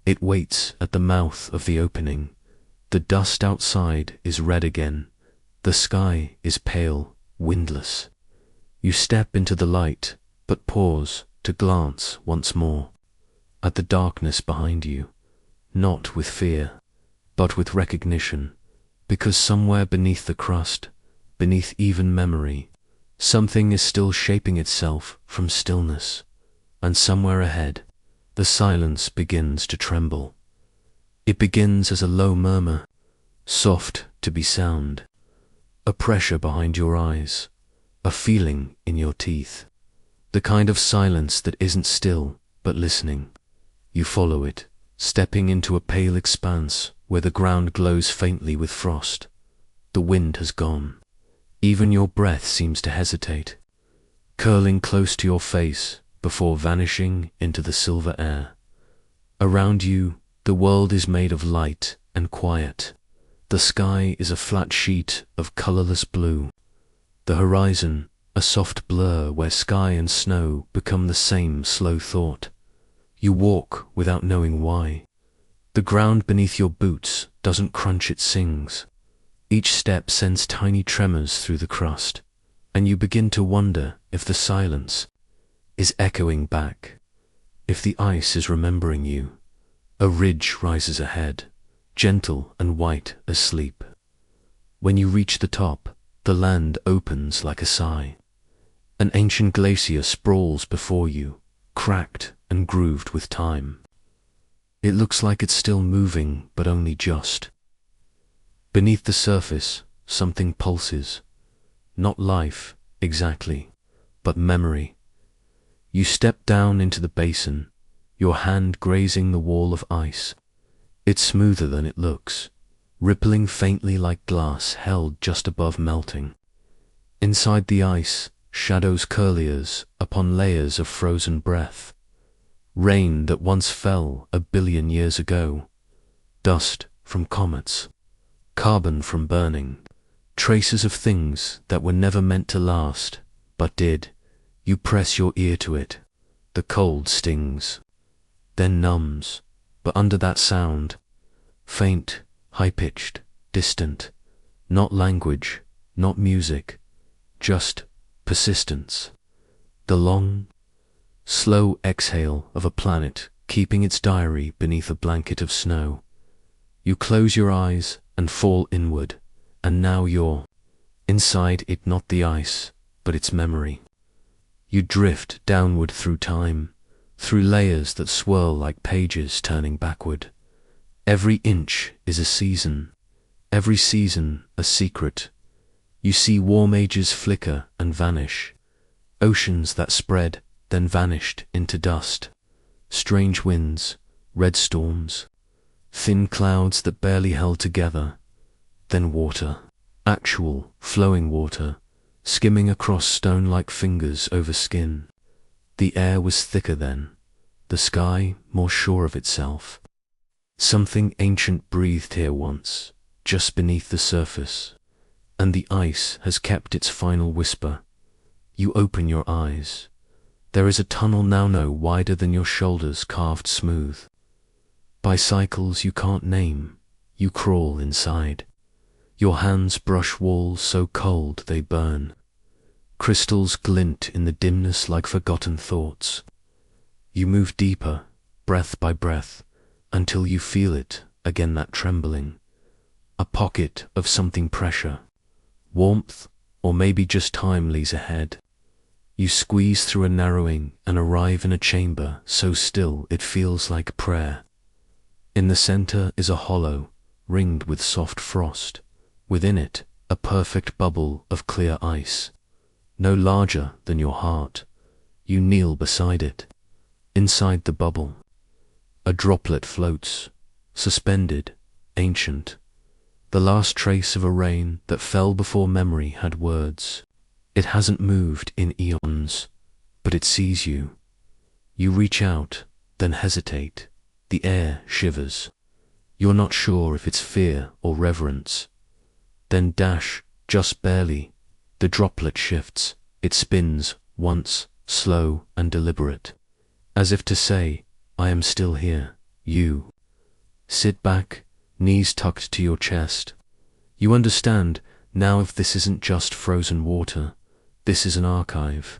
It waits at the mouth of the opening. The dust outside is red again. The sky is pale, windless. You step into the light, but pause to glance once more at the darkness behind you, not with fear, but with recognition, because somewhere beneath the crust, beneath even memory, something is still shaping itself from stillness, and somewhere ahead, the silence begins to tremble. It begins as a low murmur, soft to be sound, a pressure behind your eyes, a feeling in your teeth, the kind of silence that isn't still, but listening. You follow it, stepping into a pale expanse where the ground glows faintly with frost. The wind has gone. Even your breath seems to hesitate, curling close to your face before vanishing into the silver air. Around you, the world is made of light and quiet. The sky is a flat sheet of colorless blue. The horizon, a soft blur where sky and snow become the same slow thought. You walk without knowing why. The ground beneath your boots doesn't crunch, it sings. Each step sends tiny tremors through the crust, and you begin to wonder if the silence is echoing back. if the ice is remembering you, a ridge rises ahead, gentle and white as sleep. When you reach the top, the land opens like a sigh. An ancient glacier sprawls before you, cracked and grooved with time. It looks like it's still moving, but only just. Beneath the surface, something pulses. Not life, exactly, but memory. You step down into the basin, your hand grazing the wall of ice. It's smoother than it looks, rippling faintly like glass held just above melting. Inside the ice, shadows curliers upon layers of frozen breath. Rain that once fell 1 billion years ago. Dust from comets. Carbon from burning. Traces of things that were never meant to last, but did. You press your ear to it. The cold stings. Then numbs. But under that sound, faint, high-pitched, distant, not language, not music, just persistence. The long, slow exhale of a planet keeping its diary beneath a blanket of snow. You close your eyes and fall inward, and now you're inside it, not the ice, but its memory. You drift downward through time, through layers that swirl like pages turning backward. Every inch is a season, every season a secret. You see warm ages flicker and vanish, oceans that spread, then vanished into dust, strange winds, red storms, thin clouds that barely held together, then water, actual, flowing water, skimming across stone like fingers over skin. The air was thicker then, the sky more sure of itself. Something ancient breathed here once, just beneath the surface, and the ice has kept its final whisper. You open your eyes. There is a tunnel now no wider than your shoulders carved smooth. By cycles you can't name, you crawl inside. Your hands brush walls so cold they burn. Crystals glint in the dimness like forgotten thoughts. You move deeper, breath by breath, until you feel it, again that trembling. A pocket of something pressure, warmth, or maybe just time leads ahead. You squeeze through a narrowing and arrive in a chamber so still it feels like prayer. In the center is a hollow, ringed with soft frost. Within it, a perfect bubble of clear ice. No larger than your heart. You kneel beside it. Inside the bubble, a droplet floats, suspended, ancient. The last trace of a rain that fell before memory had words. It hasn't moved in eons, but it sees you. You reach out, then hesitate. The air shivers. You're not sure if it's fear or reverence. Then dash, just barely. The droplet shifts. It spins once, slow and deliberate. As if to say, I am still here, you. Sit back, knees tucked to your chest. You understand now if this isn't just frozen water. This is an archive.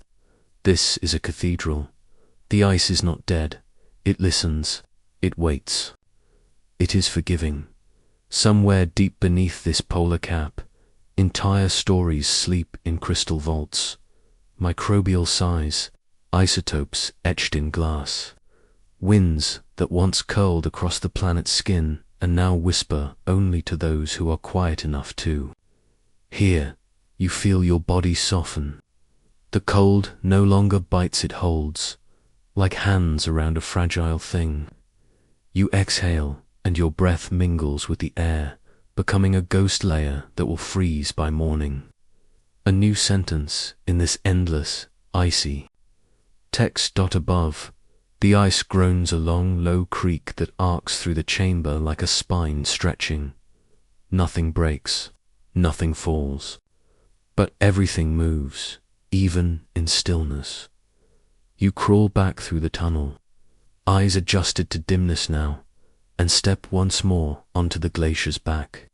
This is a cathedral. The ice is not dead. It listens. It waits. It is forgiving. Somewhere deep beneath this polar cap, entire stories sleep in crystal vaults. Microbial size, isotopes etched in glass. Winds that once curled across the planet's skin and now whisper only to those who are quiet enough to. Here, you feel your body soften. The cold no longer bites it holds, like hands around a fragile thing. You exhale, and your breath mingles with the air, becoming a ghost layer that will freeze by morning. A new sentence in this endless, icy text. Above, the ice groans a long, low creak that arcs through the chamber like a spine stretching. Nothing breaks, nothing falls, but everything moves, even in stillness. You crawl back through the tunnel, eyes adjusted to dimness now, and step once more onto the glacier's back.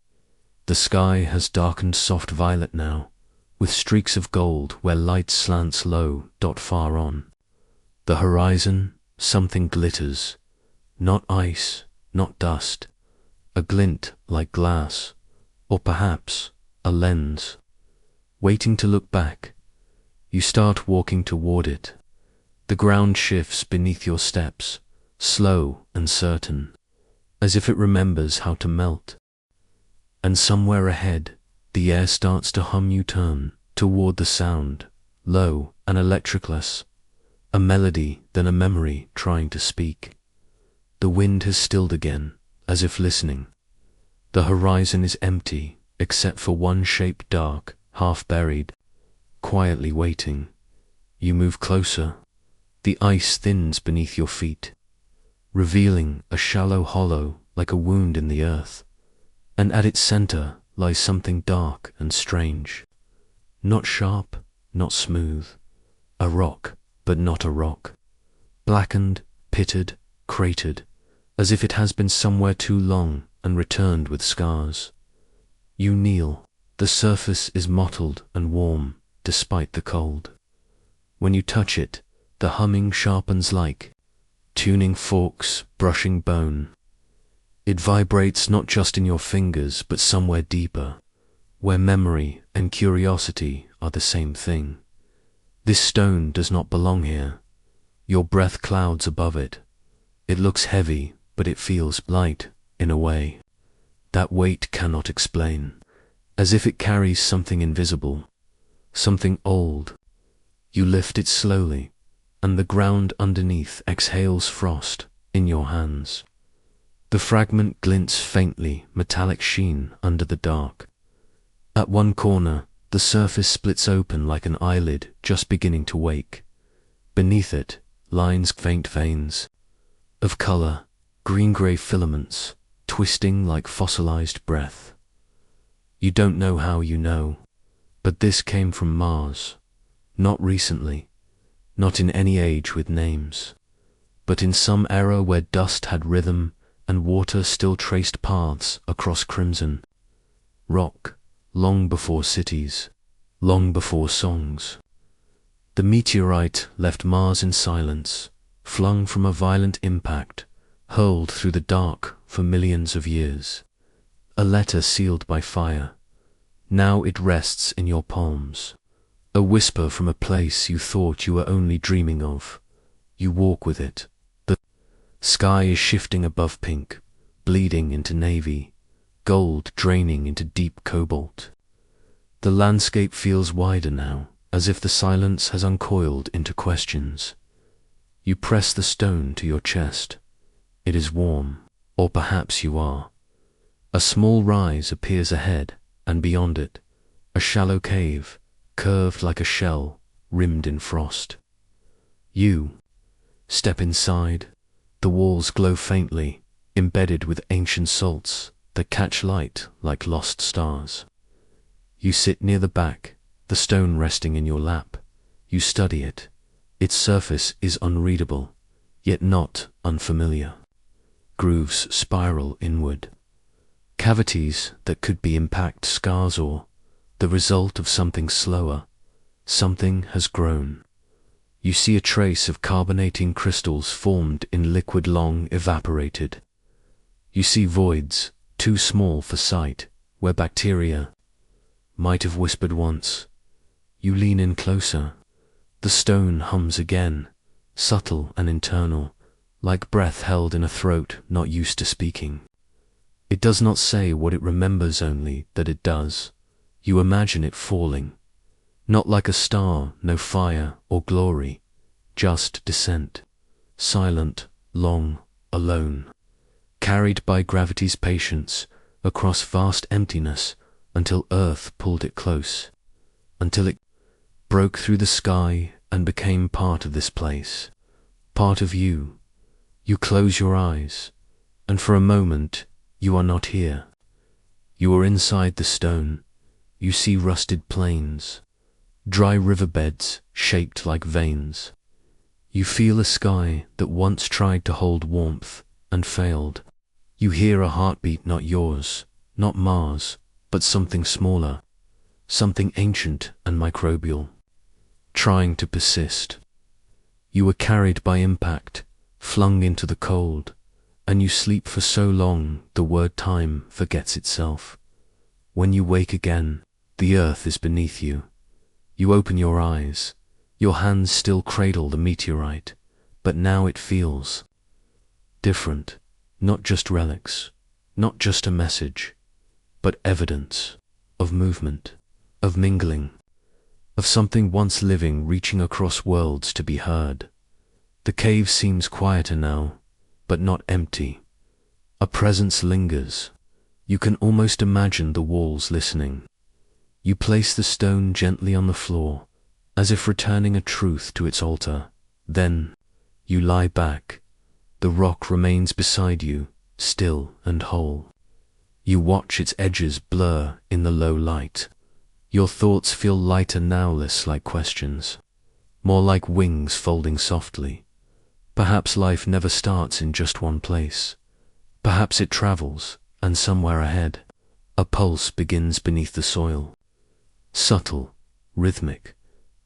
The sky has darkened soft violet now, with streaks of gold where light slants low. Far on, the horizon something glitters. Not ice, not dust. A glint like glass, or perhaps a lens. Waiting to look back, you start walking toward it. The ground shifts beneath your steps, slow and certain, as if it remembers how to melt. And somewhere ahead, the air starts to hum. You turn toward the sound, low and electricless, a melody, then a memory trying to speak. The wind has stilled again, as if listening. The horizon is empty, except for one shape, dark, half buried, quietly waiting. You move closer. The ice thins beneath your feet, revealing a shallow hollow like a wound in the earth. And at its center lies something dark and strange. Not sharp, not smooth. A rock, but not a rock. Blackened, pitted, cratered, as if it has been somewhere too long and returned with scars. You kneel. The surface is mottled and warm, despite the cold. When you touch it, the humming sharpens like tuning forks brushing bone. It vibrates not just in your fingers, but somewhere deeper, where memory and curiosity are the same thing. This stone does not belong here. Your breath clouds above it. It looks heavy, but it feels light, in a way that weight cannot explain, as if it carries something invisible, something old. You lift it slowly, and the ground underneath exhales frost in your hands. The fragment glints faintly, metallic sheen under the dark. At one corner, the surface splits open like an eyelid just beginning to wake. Beneath it, lines faint veins of color, green-gray filaments, twisting like fossilized breath. You don't know how you know, but this came from Mars. Not recently, not in any age with names, but in some era where dust had rhythm and water still traced paths across crimson. Rock, long before cities, long before songs. The meteorite left Mars in silence, flung from a violent impact, hurled through the dark for millions of years. A letter sealed by fire. Now it rests in your palms. A whisper from a place you thought you were only dreaming of. You walk with it. The sky is shifting above pink, bleeding into navy, gold draining into deep cobalt. The landscape feels wider now, as if the silence has uncoiled into questions. You press the stone to your chest. It is warm, or perhaps you are. A small rise appears ahead, and beyond it, a shallow cave, curved like a shell, rimmed in frost. You step inside. The walls glow faintly, embedded with ancient salts that catch light like lost stars. You sit near the back, the stone resting in your lap. You study it. Its surface is unreadable, yet not unfamiliar. Grooves spiral inward. Cavities that could be impact scars or the result of something slower. Something has grown. You see a trace of carbonating crystals formed in liquid long evaporated. You see voids, too small for sight, where bacteria might have whispered once. You lean in closer. The stone hums again, subtle and internal, like breath held in a throat not used to speaking. It does not say what it remembers, only that it does. You imagine it falling, not like a star, no fire or glory, just descent, silent, long, alone, carried by gravity's patience across vast emptiness until Earth pulled it close, until it broke through the sky and became part of this place, part of you. You close your eyes, and for a moment you are not here. You are inside the stone. You see rusted plains, dry riverbeds shaped like veins. You feel a sky that once tried to hold warmth and failed. You hear a heartbeat, not yours, not Mars, but something smaller, something ancient and microbial, trying to persist. You were carried by impact, flung into the cold, and you sleep for so long the word time forgets itself. When you wake again, the earth is beneath you. You open your eyes. Your hands still cradle the meteorite, but now it feels different. Not just relics, not just a message, but evidence of movement, of mingling, of something once living reaching across worlds to be heard. The cave seems quieter now, but not empty. A presence lingers. You can almost imagine the walls listening. You place the stone gently on the floor, as if returning a truth to its altar. Then you lie back. The rock remains beside you, still and whole. You watch its edges blur in the low light. Your thoughts feel lighter now, less like questions, more like wings folding softly. Perhaps life never starts in just one place. Perhaps it travels, and somewhere ahead, a pulse begins beneath the soil. Subtle, rhythmic,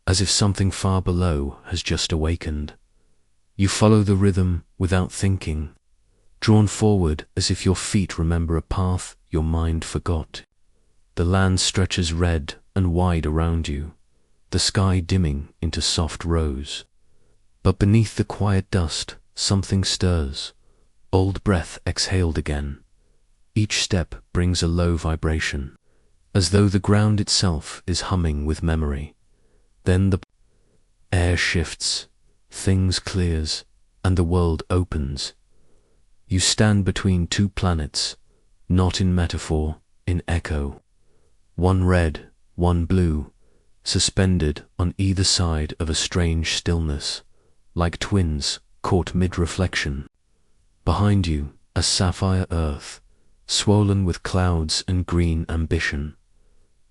as if something far below has just awakened. You follow the rhythm without thinking, drawn forward as if your feet remember a path your mind forgot. The land stretches red and wide around you, the sky dimming into soft rose. But beneath the quiet dust, something stirs, old breath exhaled again. Each step brings a low vibration, as though the ground itself is humming with memory. Then the air shifts, things clears, and the world opens. You stand between two planets, not in metaphor, in echo. One red, one blue, suspended on either side of a strange stillness, like twins caught mid-reflection. Behind you, a sapphire earth, swollen with clouds and green ambition.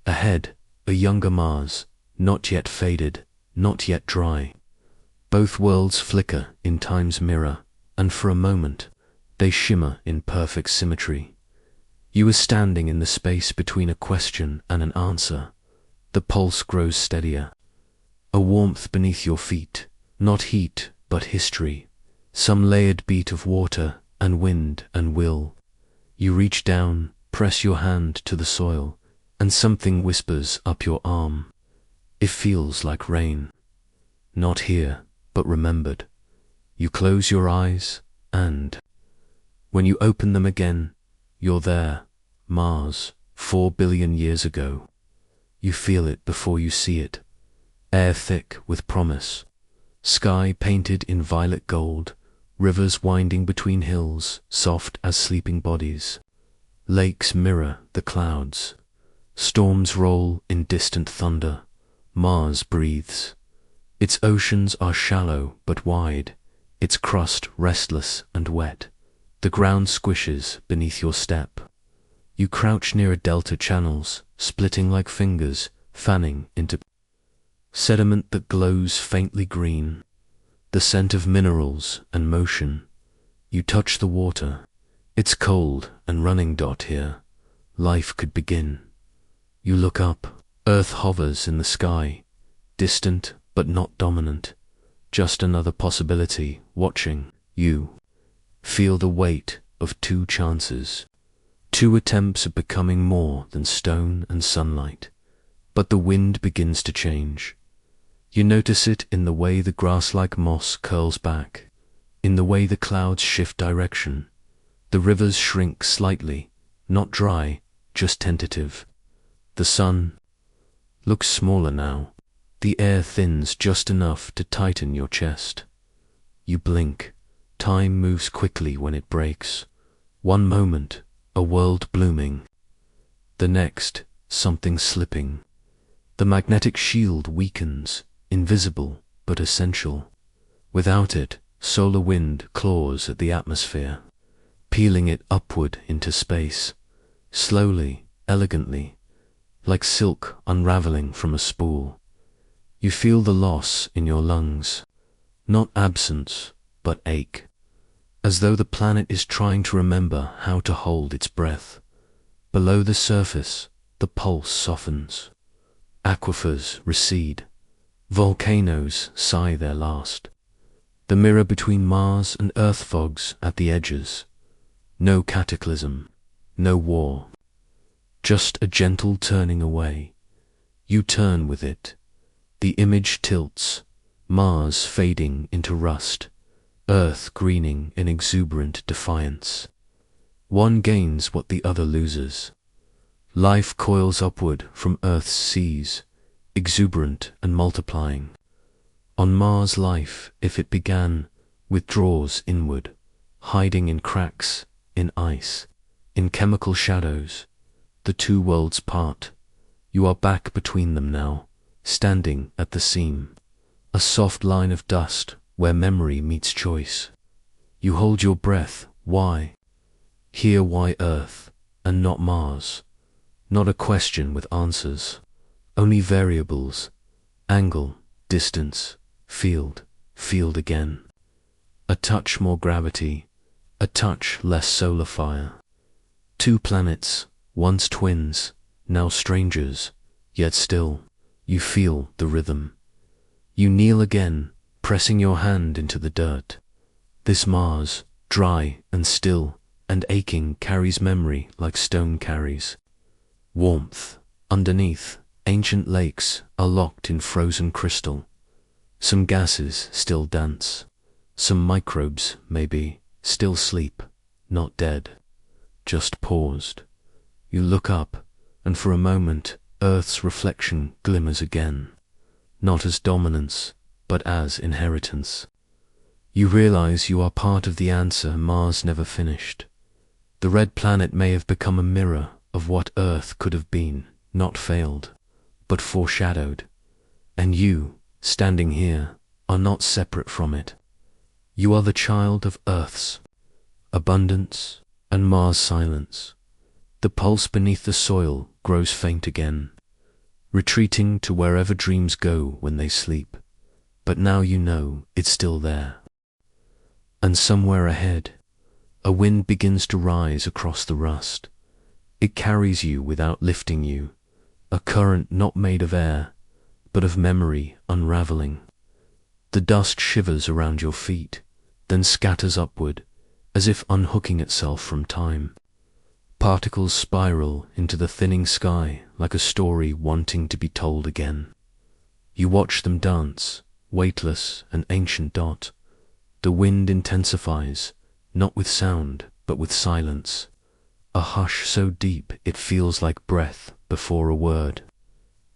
Ahead, a younger Mars, not yet faded, not yet dry. Both worlds flicker in time's mirror, and for a moment, they shimmer in perfect symmetry. You are standing in the space between a question and an answer. The pulse grows steadier. A warmth beneath your feet, not heat, but history. Some layered beat of water and wind and will. You reach down, press your hand to the soil, and something whispers up your arm. It feels like rain. Not here, but remembered. You close your eyes, and when you open them again, you're there, Mars, 4 billion years ago. You feel it before you see it. Air thick with promise. Sky painted in violet gold. Rivers winding between hills, soft as sleeping bodies. Lakes mirror the clouds. Storms roll in distant thunder. Mars breathes. Its oceans are shallow but wide. Its crust restless and wet. The ground squishes beneath your step. You crouch near a delta channels, splitting like fingers, fanning into sediment that glows faintly green. The scent of minerals and motion. You touch the water. It's cold and running here. Life could begin. You look up. Earth hovers in the sky, distant but not dominant. Just another possibility watching. You feel the weight of 2 chances. 2 attempts at becoming more than stone and sunlight. But the wind begins to change. You notice it in the way the grass-like moss curls back, in the way the clouds shift direction. The rivers shrink slightly, not dry, just tentative. The sun looks smaller now. The air thins just enough to tighten your chest. You blink. Time moves quickly when it breaks. One moment, a world blooming. The next, something slipping. The magnetic shield weakens. Invisible, but essential. Without it, solar wind claws at the atmosphere, peeling it upward into space, slowly, elegantly, like silk unraveling from a spool. You feel the loss in your lungs, not absence, but ache, as though the planet is trying to remember how to hold its breath. Below the surface, the pulse softens. Aquifers recede. Volcanoes sigh their last. The mirror between Mars and Earth fogs at the edges. No cataclysm, no war. Just a gentle turning away. You turn with it. The image tilts, Mars fading into rust, Earth greening in exuberant defiance. One gains what the other loses. Life coils upward from Earth's seas, exuberant and multiplying. On Mars life, if it began, withdraws inward, hiding in cracks, in ice, in chemical shadows. The two worlds part. You are back between them now, standing at the seam. A soft line of dust where memory meets choice. You hold your breath. Why? Here why Earth and not Mars? Not a question with answers. Only variables. Angle, distance, field, field again. A touch more gravity, a touch less solar fire. Two planets, once twins, now strangers, yet still, you feel the rhythm. You kneel again, pressing your hand into the dirt. This Mars, dry and still and aching, carries memory like stone carries. Warmth. Underneath, ancient lakes are locked in frozen crystal. Some gases still dance. Some microbes, maybe, still sleep, not dead, just paused. You look up, and for a moment, Earth's reflection glimmers again, not as dominance, but as inheritance. You realize you are part of the answer Mars never finished. The red planet may have become a mirror of what Earth could have been, not failed, but foreshadowed. And you, standing here, are not separate from it. You are the child of Earth's abundance and Mars' silence. The pulse beneath the soil grows faint again, retreating to wherever dreams go when they sleep. But now you know it's still there. And somewhere ahead, a wind begins to rise across the rust. It carries you without lifting you, a current not made of air, but of memory unraveling. The dust shivers around your feet, then scatters upward, as if unhooking itself from time. Particles spiral into the thinning sky like a story wanting to be told again. You watch them dance, weightless, an ancient dot. The wind intensifies, not with sound, but with silence. A hush so deep it feels like breath before a word.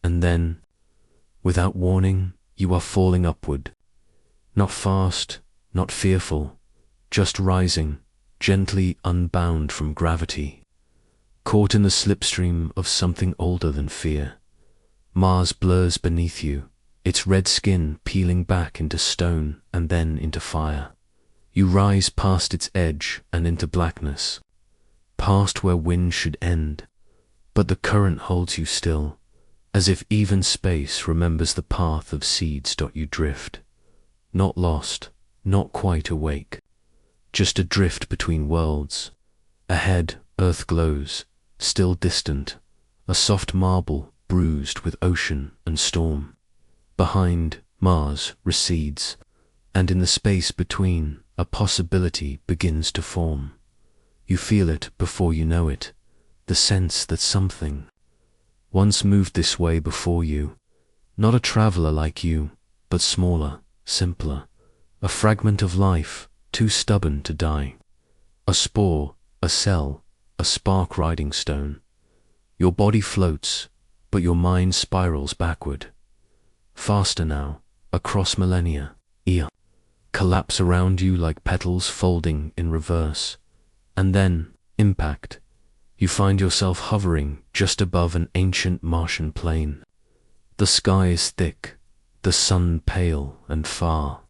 And then, without warning, you are falling upward. Not fast, not fearful, just rising, gently unbound from gravity. Caught in the slipstream of something older than fear. Mars blurs beneath you, its red skin peeling back into stone and then into fire. You rise past its edge and into blackness, past where wind should end, but the current holds you still, as if even space remembers the path of seeds. You drift, not lost, not quite awake, just adrift between worlds. Ahead, Earth glows, still distant, a soft marble bruised with ocean and storm. Behind, Mars recedes, and in the space between, a possibility begins to form. You feel it before you know it, the sense that something once moved this way before you, not a traveler like you, but smaller, simpler, a fragment of life too stubborn to die. A spore, a cell, a spark riding stone. Your body floats, but your mind spirals backward. Faster now, across millennia, collapse around you like petals folding in reverse. And then, impact. You find yourself hovering just above an ancient Martian plain. The sky is thick, the sun pale and far.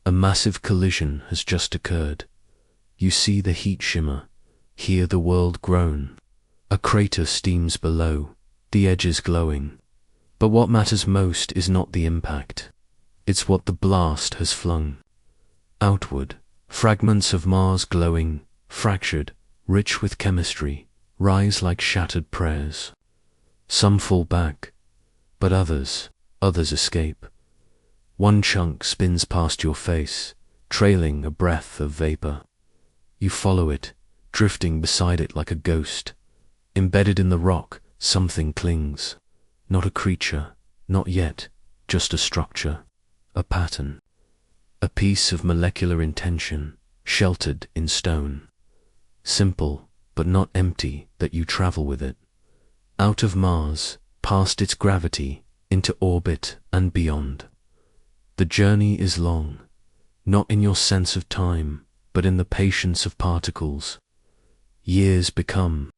A massive collision has just occurred. You see the heat shimmer, hear the world groan. A crater steams below, the edges glowing. But what matters most is not the impact. It's what the blast has flung. Outward, fragments of Mars glowing, fractured, rich with chemistry, rise like shattered prayers. Some fall back, but others escape. One chunk spins past your face, trailing a breath of vapor. You follow it, drifting beside it like a ghost. Embedded in the rock, something clings. Not a creature, not yet, just a structure, a pattern. A piece of molecular intention, sheltered in stone. Simple, but not empty, that you travel with it. Out of Mars, past its gravity, into orbit and beyond. The journey is long, not in your sense of time, but in the patience of particles. Years become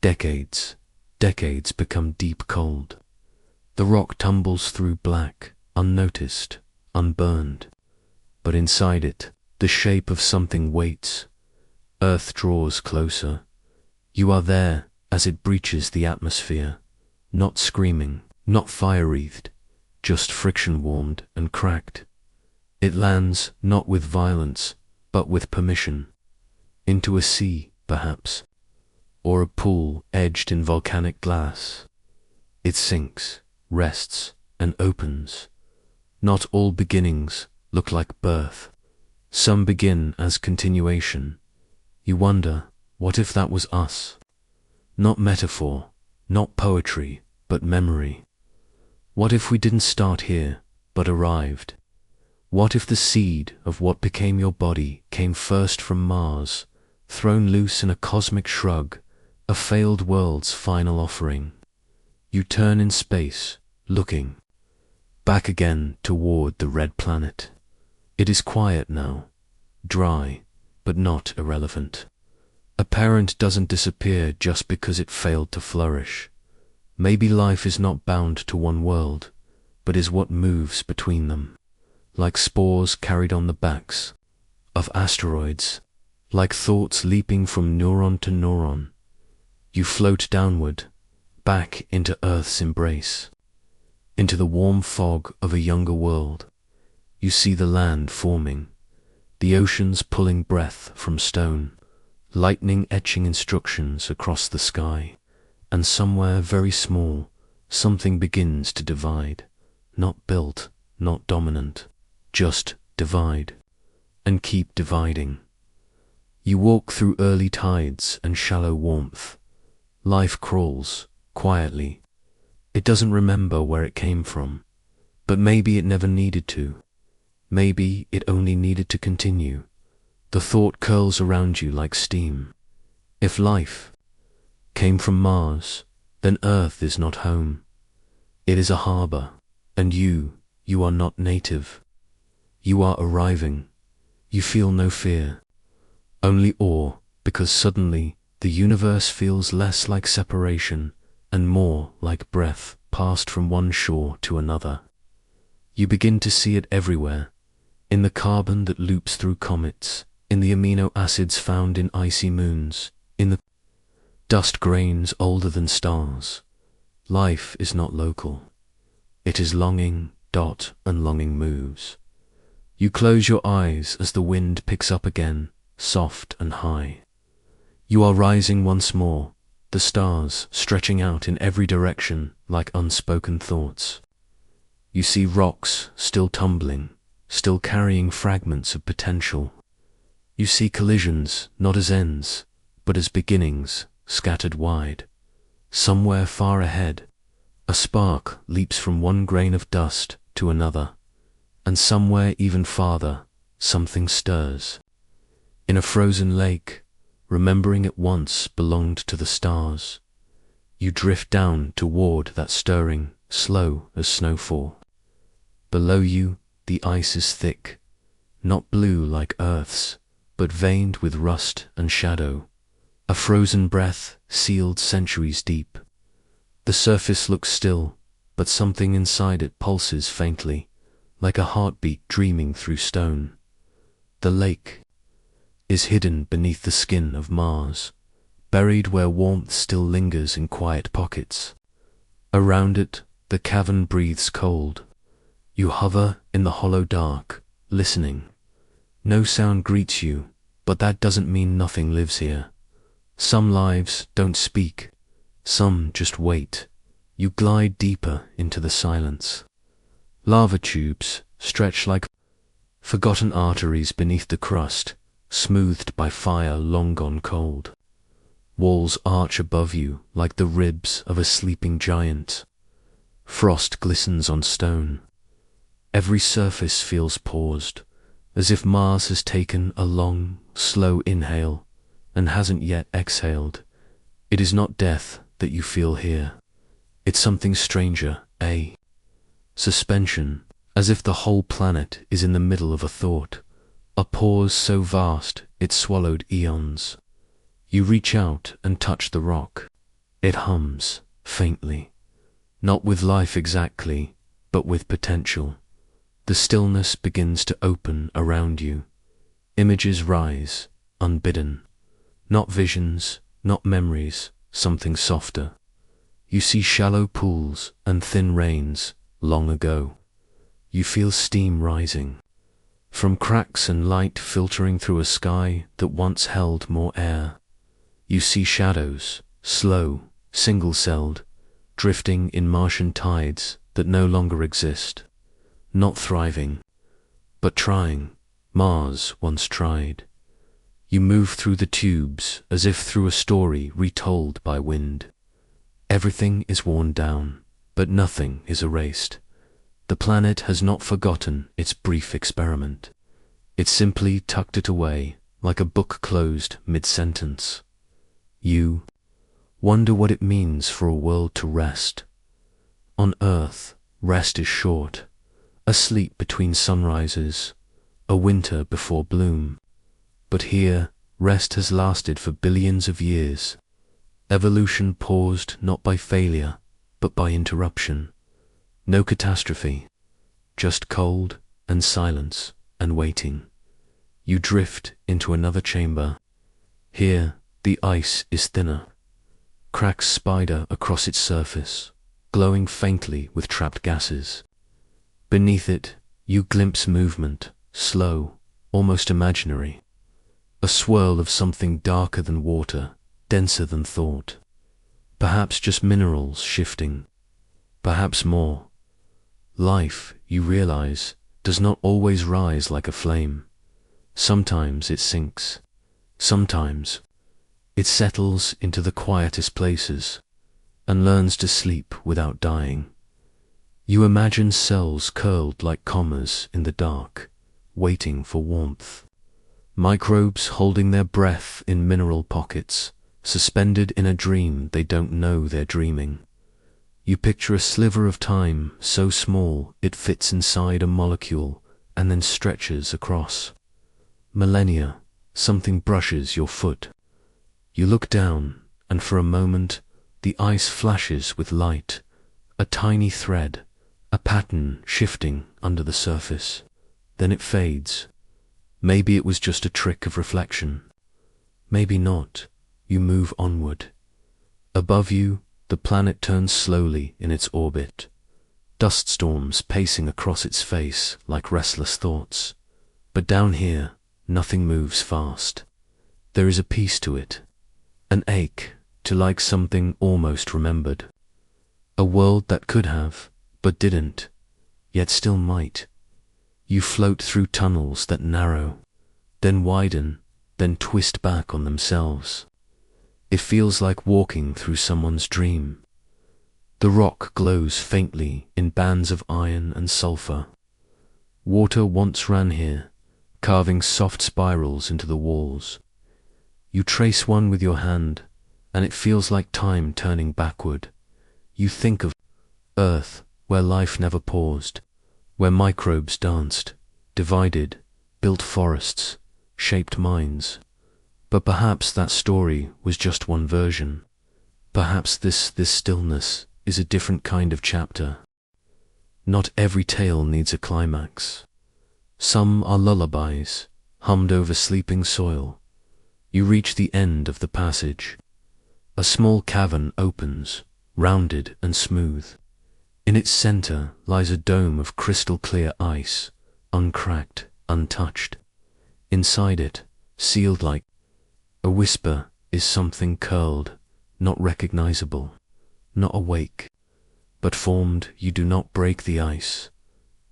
decades, decades become deep cold. The rock tumbles through black, unnoticed, unburned. But inside it, the shape of something waits. Earth draws closer. You are there as it breaches the atmosphere, not screaming, not fire-wreathed, just friction-warmed and cracked. It lands not with violence, but with permission. Into a sea, perhaps, or a pool edged in volcanic glass. It sinks, rests, and opens. Not all beginnings look like birth. Some begin as continuation. You wonder, what if that was us? Not metaphor, not poetry, but memory. What if we didn't start here, but arrived? What if the seed of what became your body came first from Mars, thrown loose in a cosmic shrug, a failed world's final offering? You turn in space, looking, back again toward the red planet. It is quiet now, dry, but not irrelevant. A parent doesn't disappear just because it failed to flourish. Maybe life is not bound to one world, but is what moves between them. Like spores carried on the backs of asteroids, like thoughts leaping from neuron to neuron. You float downward, back into Earth's embrace, into the warm fog of a younger world. You see the land forming, the oceans pulling breath from stone, lightning etching instructions across the sky, and somewhere very small, something begins to divide, not built, not dominant, just divide, and keep dividing. You walk through early tides and shallow warmth. Life crawls, quietly. It doesn't remember where it came from, but maybe it never needed to. Maybe it only needed to continue. The thought curls around you like steam. If life came from Mars, then Earth is not home. It is a harbor, and you are not native. You are arriving. You feel no fear, only awe, because suddenly the universe feels less like separation and more like breath passed from one shore to another. You begin to see it everywhere, in the carbon that loops through comets, in the amino acids found in icy moons, in the dust grains older than stars. Life is not local. It is longing, and longing moves. You close your eyes as the wind picks up again, soft and high. You are rising once more, the stars stretching out in every direction like unspoken thoughts. You see rocks still tumbling, still carrying fragments of potential. You see collisions not as ends, but as beginnings scattered wide. Somewhere far ahead, a spark leaps from one grain of dust to another, and somewhere even farther, something stirs. In a frozen lake, remembering it once belonged to the stars, you drift down toward that stirring, slow as snowfall. Below you, the ice is thick, not blue like Earth's, but veined with rust and shadow, a frozen breath sealed centuries deep. The surface looks still, but something inside it pulses faintly, like a heartbeat dreaming through stone. The lake is hidden beneath the skin of Mars, buried where warmth still lingers in quiet pockets. Around it, the cavern breathes cold. You hover in the hollow dark, listening. No sound greets you, but that doesn't mean nothing lives here. Some lives don't speak, some just wait. You glide deeper into the silence. Lava tubes stretch like Forgotten arteries beneath the crust, smoothed by fire long gone cold. Walls arch above you like the ribs of a sleeping giant. Frost glistens on stone. Every surface feels paused, as if Mars has taken a long, slow inhale and hasn't yet exhaled. It is not death that you feel here. It's something stranger, a suspension, as if the whole planet is in the middle of a thought, a pause so vast it swallowed eons. You reach out and touch the rock. It hums, faintly, not with life exactly, but with potential. The stillness begins to open around you. Images rise, unbidden. Not visions, not memories, something softer. You see shallow pools and thin rains long ago. You feel steam rising from cracks and light filtering through a sky that once held more air. You see shadows, slow, single-celled, drifting in Martian tides that no longer exist. Not thriving, but trying. Mars once tried. You move through the tubes as if through a story retold by wind. Everything is worn down, but nothing is erased. The planet has not forgotten its brief experiment. It simply tucked it away like a book closed mid-sentence. You wonder what it means for a world to rest. On Earth, rest is short, a sleep between sunrises, a winter before bloom. But here, rest has lasted for billions of years. Evolution paused not by failure, but by interruption. No catastrophe, just cold and silence and waiting. You drift into another chamber. Here, the ice is thinner. Cracks spider across its surface, glowing faintly with trapped gases. Beneath it, you glimpse movement, slow, almost imaginary. A swirl of something darker than water, denser than thought. Perhaps just minerals shifting. Perhaps more. Life, you realize, does not always rise like a flame. Sometimes it sinks. Sometimes it settles into the quietest places and learns to sleep without dying. You imagine cells curled like commas in the dark, waiting for warmth. Microbes holding their breath in mineral pockets, suspended in a dream they don't know they're dreaming. You picture a sliver of time so small it fits inside a molecule and then stretches across. Millennia, something brushes your foot. You look down, and for a moment, the ice flashes with light, a tiny thread, a pattern shifting under the surface. Then it fades. Maybe it was just a trick of reflection. Maybe not. You move onward. Above you, the planet turns slowly in its orbit, dust storms pacing across its face like restless thoughts. But down here, nothing moves fast. There is a peace to it, an ache to like something almost remembered. A world that could have, but didn't, yet still might. You float through tunnels that narrow, then widen, then twist back on themselves. It feels like walking through someone's dream. The rock glows faintly in bands of iron and sulfur. Water once ran here, carving soft spirals into the walls. You trace one with your hand, and it feels like time turning backward. You think of Earth, where life never paused, where microbes danced, divided, built forests, shaped minds. But perhaps that story was just one version. Perhaps this stillness is a different kind of chapter. Not every tale needs a climax. Some are lullabies, hummed over sleeping soil. You reach the end of the passage. A small cavern opens, rounded and smooth. In its center lies a dome of crystal clear ice, uncracked, untouched. Inside it, sealed like a whisper, is something curled, not recognizable, not awake, but formed. You do not break the ice.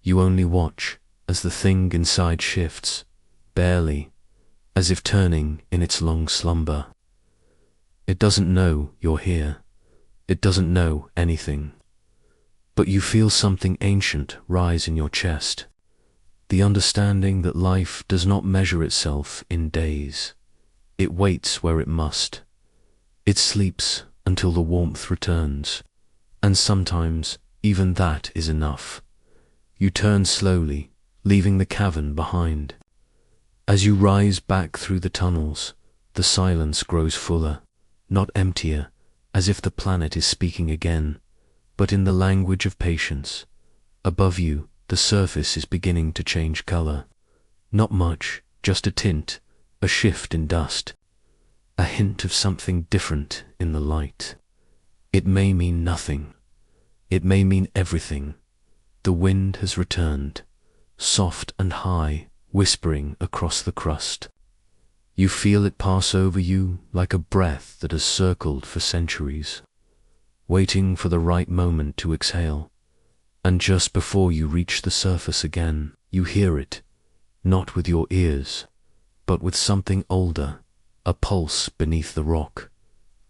You only watch as the thing inside shifts, barely, as if turning in its long slumber. It doesn't know you're here. It doesn't know anything. But you feel something ancient rise in your chest. The understanding that life does not measure itself in days. It waits where it must. It sleeps until the warmth returns. And sometimes even that is enough. You turn slowly, leaving the cavern behind. As you rise back through the tunnels, the silence grows fuller, not emptier, as if the planet is speaking again, but in the language of patience. Above you, the surface is beginning to change color. Not much, just a tint, a shift in dust, a hint of something different in the light. It may mean nothing. It may mean everything. The wind has returned, soft and high, whispering across the crust. You feel it pass over you like a breath that has circled for centuries, waiting for the right moment to exhale. And just before you reach the surface again, you hear it, not with your ears, but with something older, a pulse beneath the rock,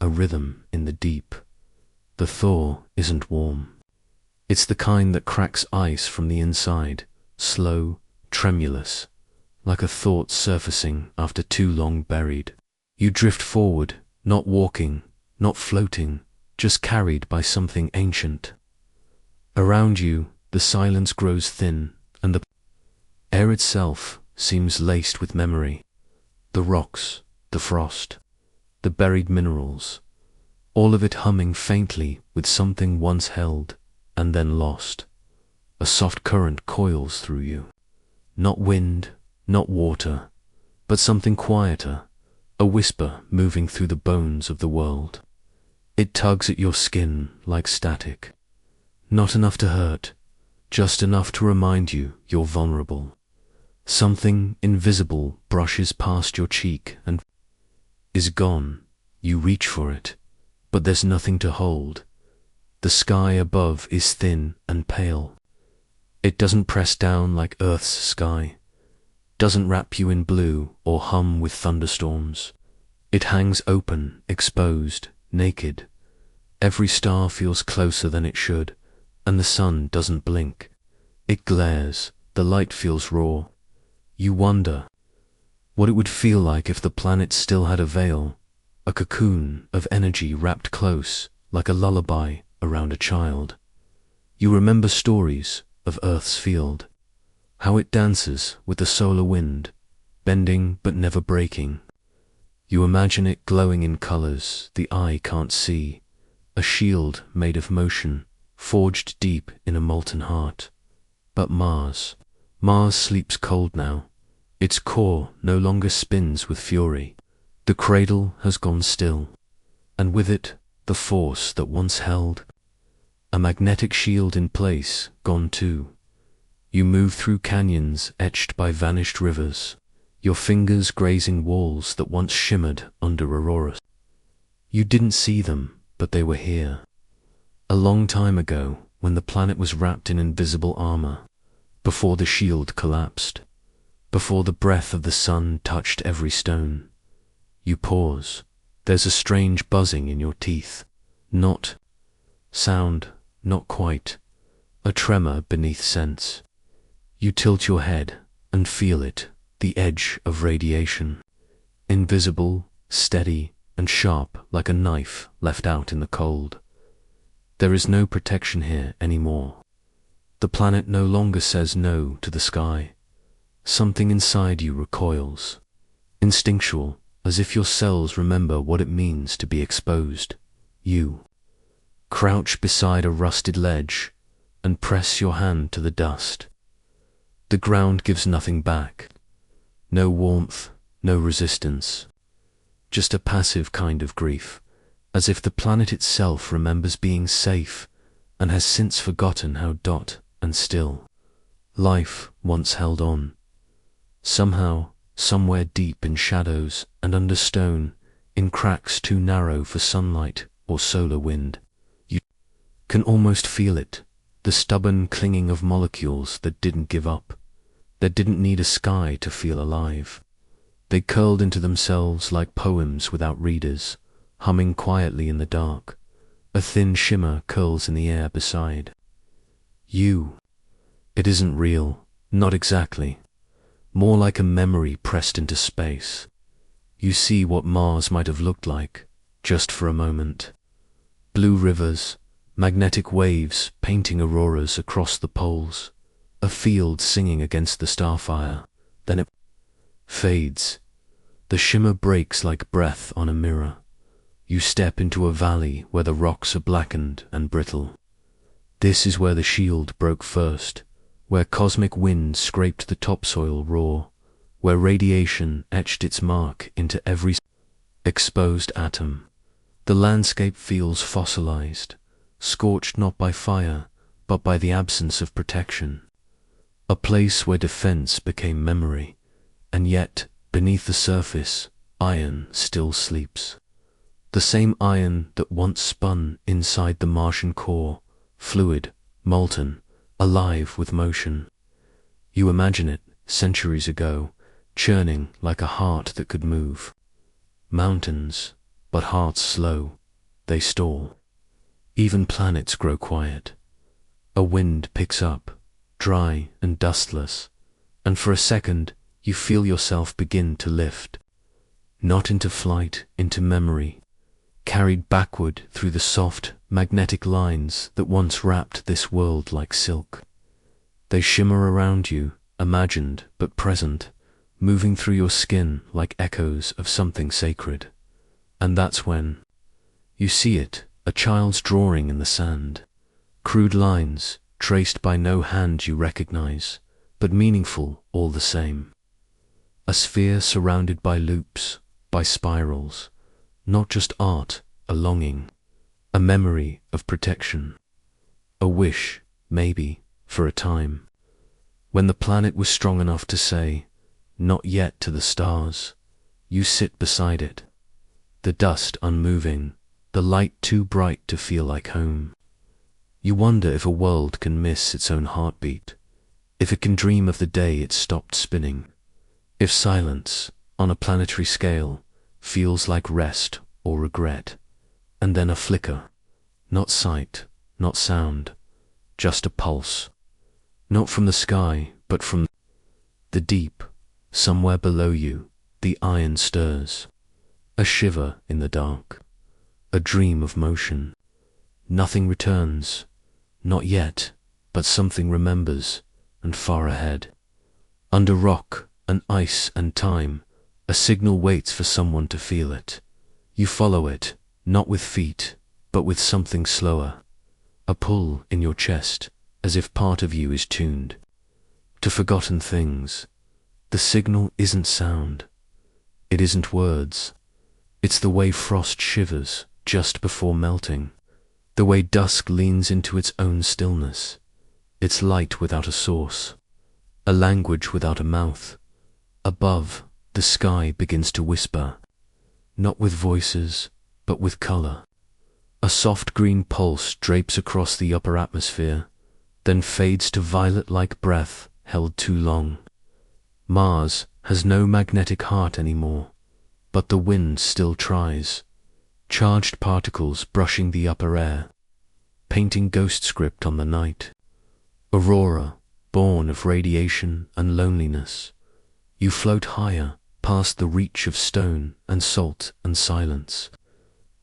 a rhythm in the deep. The thaw isn't warm. It's the kind that cracks ice from the inside, slow, tremulous, like a thought surfacing after too long buried. You drift forward, not walking, not floating, just carried by something ancient. Around you, the silence grows thin, and the air itself seems laced with memory. The rocks, the frost, the buried minerals, all of it humming faintly with something once held and then lost. A soft current coils through you. Not wind, not water, but something quieter, a whisper moving through the bones of the world. It tugs at your skin like static. Not enough to hurt, just enough to remind you you're vulnerable. Something invisible brushes past your cheek and is gone. You reach for it, but there's nothing to hold. The sky above is thin and pale. It doesn't press down like Earth's sky, doesn't wrap you in blue or hum with thunderstorms. It hangs open, exposed, naked. Every star feels closer than it should, and the sun doesn't blink. It glares, the light feels raw. You wonder what it would feel like if the planet still had a veil, a cocoon of energy wrapped close, like a lullaby around a child. You remember stories of Earth's field, how it dances with the solar wind, bending but never breaking. You imagine it glowing in colors the eye can't see, a shield made of motion, forged deep in a molten heart. But Mars sleeps cold now. Its core no longer spins with fury. The cradle has gone still, and with it the force that once held. A magnetic shield in place, gone too. You move through canyons etched by vanished rivers, your fingers grazing walls that once shimmered under auroras. You didn't see them, but they were here. A long time ago, when the planet was wrapped in invisible armor, before the shield collapsed, before the breath of the sun touched every stone. You pause. There's a strange buzzing in your teeth. Not sound, not quite. A tremor beneath sense. You tilt your head and feel it, the edge of radiation. Invisible, steady, and sharp like a knife left out in the cold. There is no protection here anymore. The planet no longer says no to the sky. Something inside you recoils. Instinctual, as if your cells remember what it means to be exposed. You crouch beside a rusted ledge and press your hand to the dust. The ground gives nothing back. No warmth, no resistance. Just a passive kind of grief, as if the planet itself remembers being safe and has since forgotten how dot and still life once held on. Somehow, somewhere deep in shadows and under stone, in cracks too narrow for sunlight or solar wind, you can almost feel it, the stubborn clinging of molecules that didn't give up. that didn't need a sky to feel alive. They curled into themselves like poems without readers, humming quietly in the dark. A thin shimmer curls in the air beside you. It isn't real, not exactly. More like a memory pressed into space. You see what Mars might have looked like, just for a moment. Blue rivers, magnetic waves painting auroras across the poles, a field singing against the starfire, then it fades. The shimmer breaks like breath on a mirror. You step into a valley where the rocks are blackened and brittle. This is where the shield broke first, where cosmic wind scraped the topsoil raw, where radiation etched its mark into every exposed atom. The landscape feels fossilized, scorched not by fire, but by the absence of protection. A place where defense became memory, and yet, beneath the surface, iron still sleeps. The same iron that once spun inside the Martian core, fluid, molten, alive with motion. You imagine it, centuries ago, churning like a heart that could move. Mountains, but hearts slow, they stall. Even planets grow quiet. A wind picks up, dry and dustless, and for a second you feel yourself begin to lift. Not into flight, into memory, carried backward through the soft, magnetic lines that once wrapped this world like silk. They shimmer around you, imagined but present, moving through your skin like echoes of something sacred. And that's when you see it, a child's drawing in the sand. Crude lines, traced by no hand you recognize, but meaningful all the same. A sphere surrounded by loops, by spirals. Not just art, a longing, a memory of protection. A wish, maybe, for a time, when the planet was strong enough to say, not yet to the stars. You sit beside it, the dust unmoving, the light too bright to feel like home. You wonder if a world can miss its own heartbeat, if it can dream of the day it stopped spinning, if silence, on a planetary scale, feels like rest or regret, and then a flicker, not sight, not sound, just a pulse, not from the sky, but from the deep. Somewhere below you, the iron stirs, a shiver in the dark, a dream of motion. Nothing returns, not yet, but something remembers, and far ahead. Under rock and ice and time, a signal waits for someone to feel it. You follow it, not with feet, but with something slower. A pull in your chest, as if part of you is tuned to forgotten things. The signal isn't sound. It isn't words. It's the way frost shivers just before melting. The way dusk leans into its own stillness. It's light without a source. A language without a mouth. Above, the sky begins to whisper. Not with voices, but with color. A soft green pulse drapes across the upper atmosphere, then fades to violet-like breath held too long. Mars has no magnetic heart anymore, but the wind still tries. Charged particles brushing the upper air, painting ghost script on the night. Aurora, born of radiation and loneliness. You float higher, past the reach of stone and salt and silence.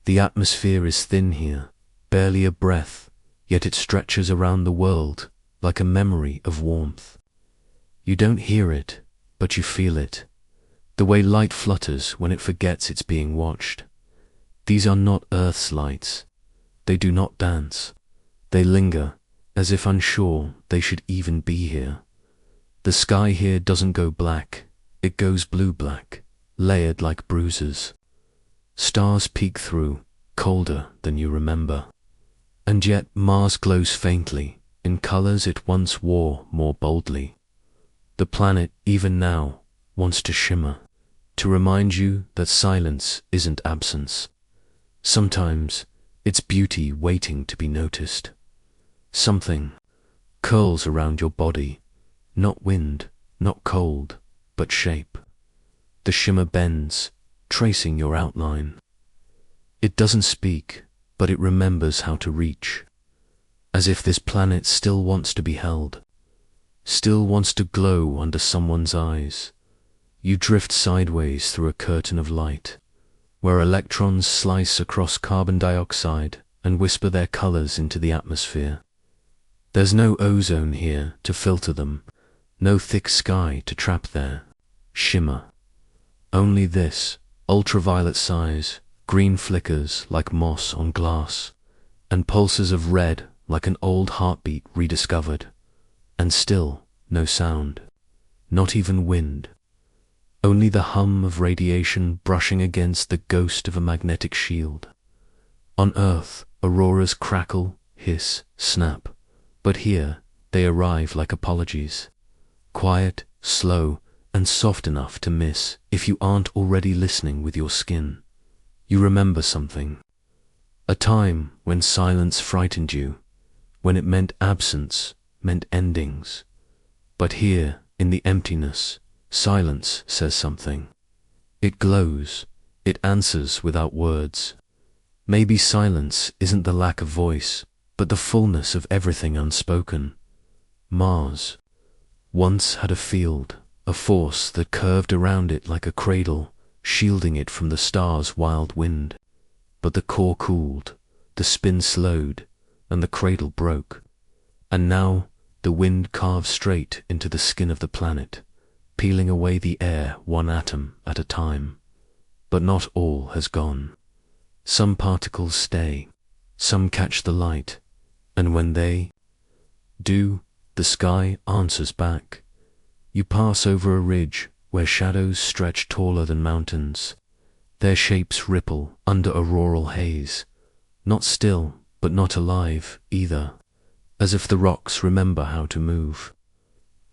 The atmosphere is thin here, barely a breath, yet it stretches around the world like a memory of warmth. You don't hear it, but you feel it. The way light flutters when it forgets it's being watched. These are not Earth's lights. They do not dance. They linger, as if unsure they should even be here. The sky here doesn't go black, it goes blue-black, layered like bruises. Stars peek through, colder than you remember. And yet Mars glows faintly, in colors it once wore more boldly. The planet, even now, wants to shimmer, to remind you that silence isn't absence. Sometimes, it's beauty waiting to be noticed. Something curls around your body, not wind, not cold, but shape. The shimmer bends, tracing your outline. It doesn't speak, but it remembers how to reach, as if this planet still wants to be held, still wants to glow under someone's eyes. You drift sideways through a curtain of light, where electrons slice across carbon dioxide and whisper their colors into the atmosphere. There's no ozone here to filter them, no thick sky to trap their shimmer. Only this, ultraviolet size, green flickers like moss on glass, and pulses of red like an old heartbeat rediscovered. And still no sound, not even wind. Only the hum of radiation brushing against the ghost of a magnetic shield. On Earth, auroras crackle, hiss, snap, but here they arrive like apologies. Quiet, slow, and soft enough to miss if you aren't already listening with your skin. You remember something. A time when silence frightened you, when it meant absence, meant endings. But here, in the emptiness, silence says something. It glows, it answers without words. Maybe silence isn't the lack of voice, but the fullness of everything unspoken. Mars once had a field, a force that curved around it like a cradle, shielding it from the stars' wild wind. But the core cooled, the spin slowed, and the cradle broke. And now the wind carves straight into the skin of the planet, peeling away the air one atom at a time. But not all has gone. Some particles stay, some catch the light, and when they do, the sky answers back. You pass over a ridge where shadows stretch taller than mountains. Their shapes ripple under auroral haze, not still, but not alive either, as if the rocks remember how to move.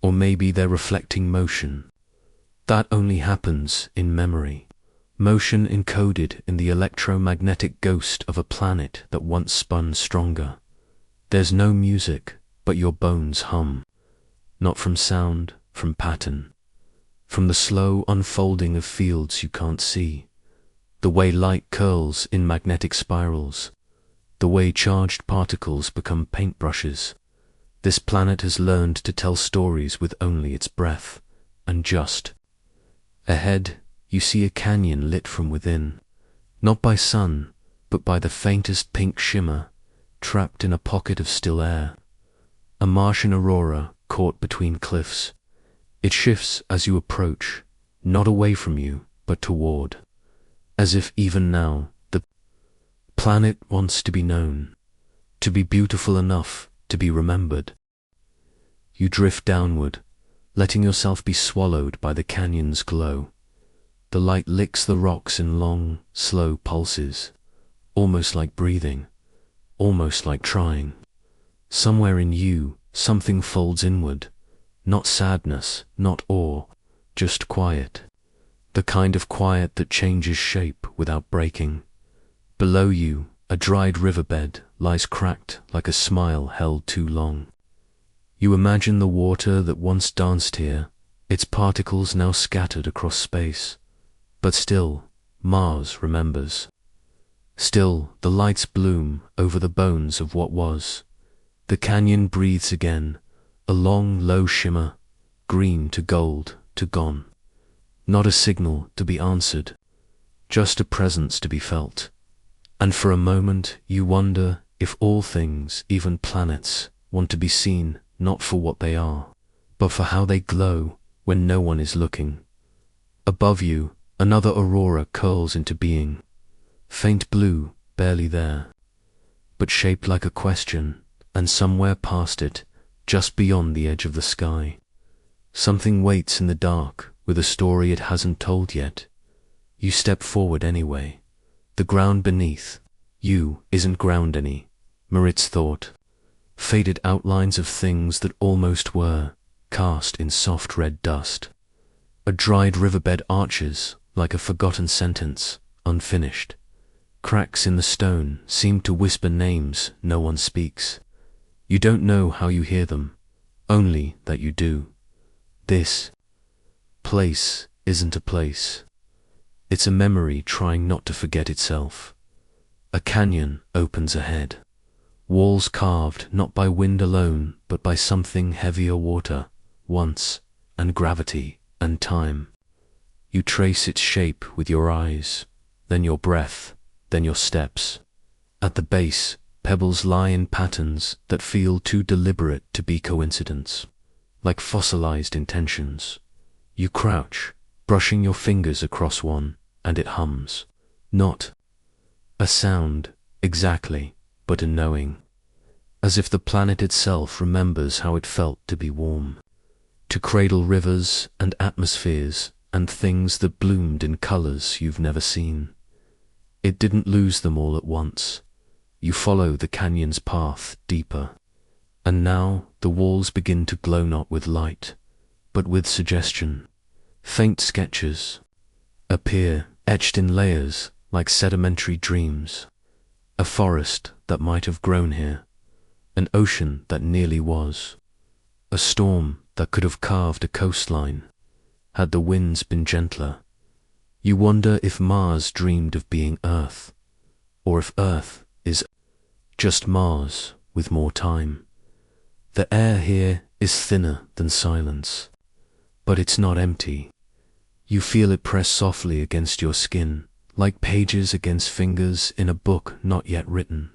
Or maybe they're reflecting motion. That only happens in memory. Motion encoded in the electromagnetic ghost of a planet that once spun stronger. There's no music, but your bones hum. Not from sound, from pattern. From the slow unfolding of fields you can't see. The way light curls in magnetic spirals. The way charged particles become paintbrushes. This planet has learned to tell stories with only its breath, and just. Ahead, you see a canyon lit from within, not by sun, but by the faintest pink shimmer, trapped in a pocket of still air. A Martian aurora caught between cliffs. It shifts as you approach, not away from you, but toward, as if even now the planet wants to be known, to be beautiful enough to be remembered. You drift downward, letting yourself be swallowed by the canyon's glow. The light licks the rocks in long, slow pulses, almost like breathing, almost like trying. Somewhere in you, something folds inward, not sadness, not awe, just quiet. The kind of quiet that changes shape without breaking. Below you, a dried riverbed lies cracked like a smile held too long. You imagine the water that once danced here, its particles now scattered across space. But still, Mars remembers. Still, the lights bloom over the bones of what was. The canyon breathes again, a long, low shimmer, green to gold to gone. Not a signal to be answered, just a presence to be felt. And for a moment you wonder if all things, even planets, want to be seen not for what they are, but for how they glow when no one is looking. Above you, another aurora curls into being, faint blue, barely there, but shaped like a question, and somewhere past it, just beyond the edge of the sky, something waits in the dark with a story it hasn't told yet. You step forward anyway. The ground beneath you isn't ground any, Marit's thought. Faded outlines of things that almost were, cast in soft red dust. A dried riverbed arches like a forgotten sentence, unfinished. Cracks in the stone seem to whisper names no one speaks. You don't know how you hear them, only that you do. This place isn't a place. It's a memory trying not to forget itself. A canyon opens ahead. Walls carved not by wind alone, but by something heavier: water, once, and gravity, and time. You trace its shape with your eyes, then your breath, then your steps. At the base, pebbles lie in patterns that feel too deliberate to be coincidence, like fossilized intentions. You crouch, brushing your fingers across one, and it hums. Not a sound, exactly, but a knowing. As if the planet itself remembers how it felt to be warm, to cradle rivers and atmospheres and things that bloomed in colors you've never seen. It didn't lose them all at once. You follow the canyon's path deeper, and now the walls begin to glow not with light, but with suggestion. Faint sketches appear, etched in layers like sedimentary dreams. A forest that might have grown here, an ocean that nearly was, a storm that could have carved a coastline, had the winds been gentler. You wonder if Mars dreamed of being Earth, or if Earth is just Mars with more time. The air here is thinner than silence, but it's not empty. You feel it press softly against your skin, like pages against fingers in a book not yet written.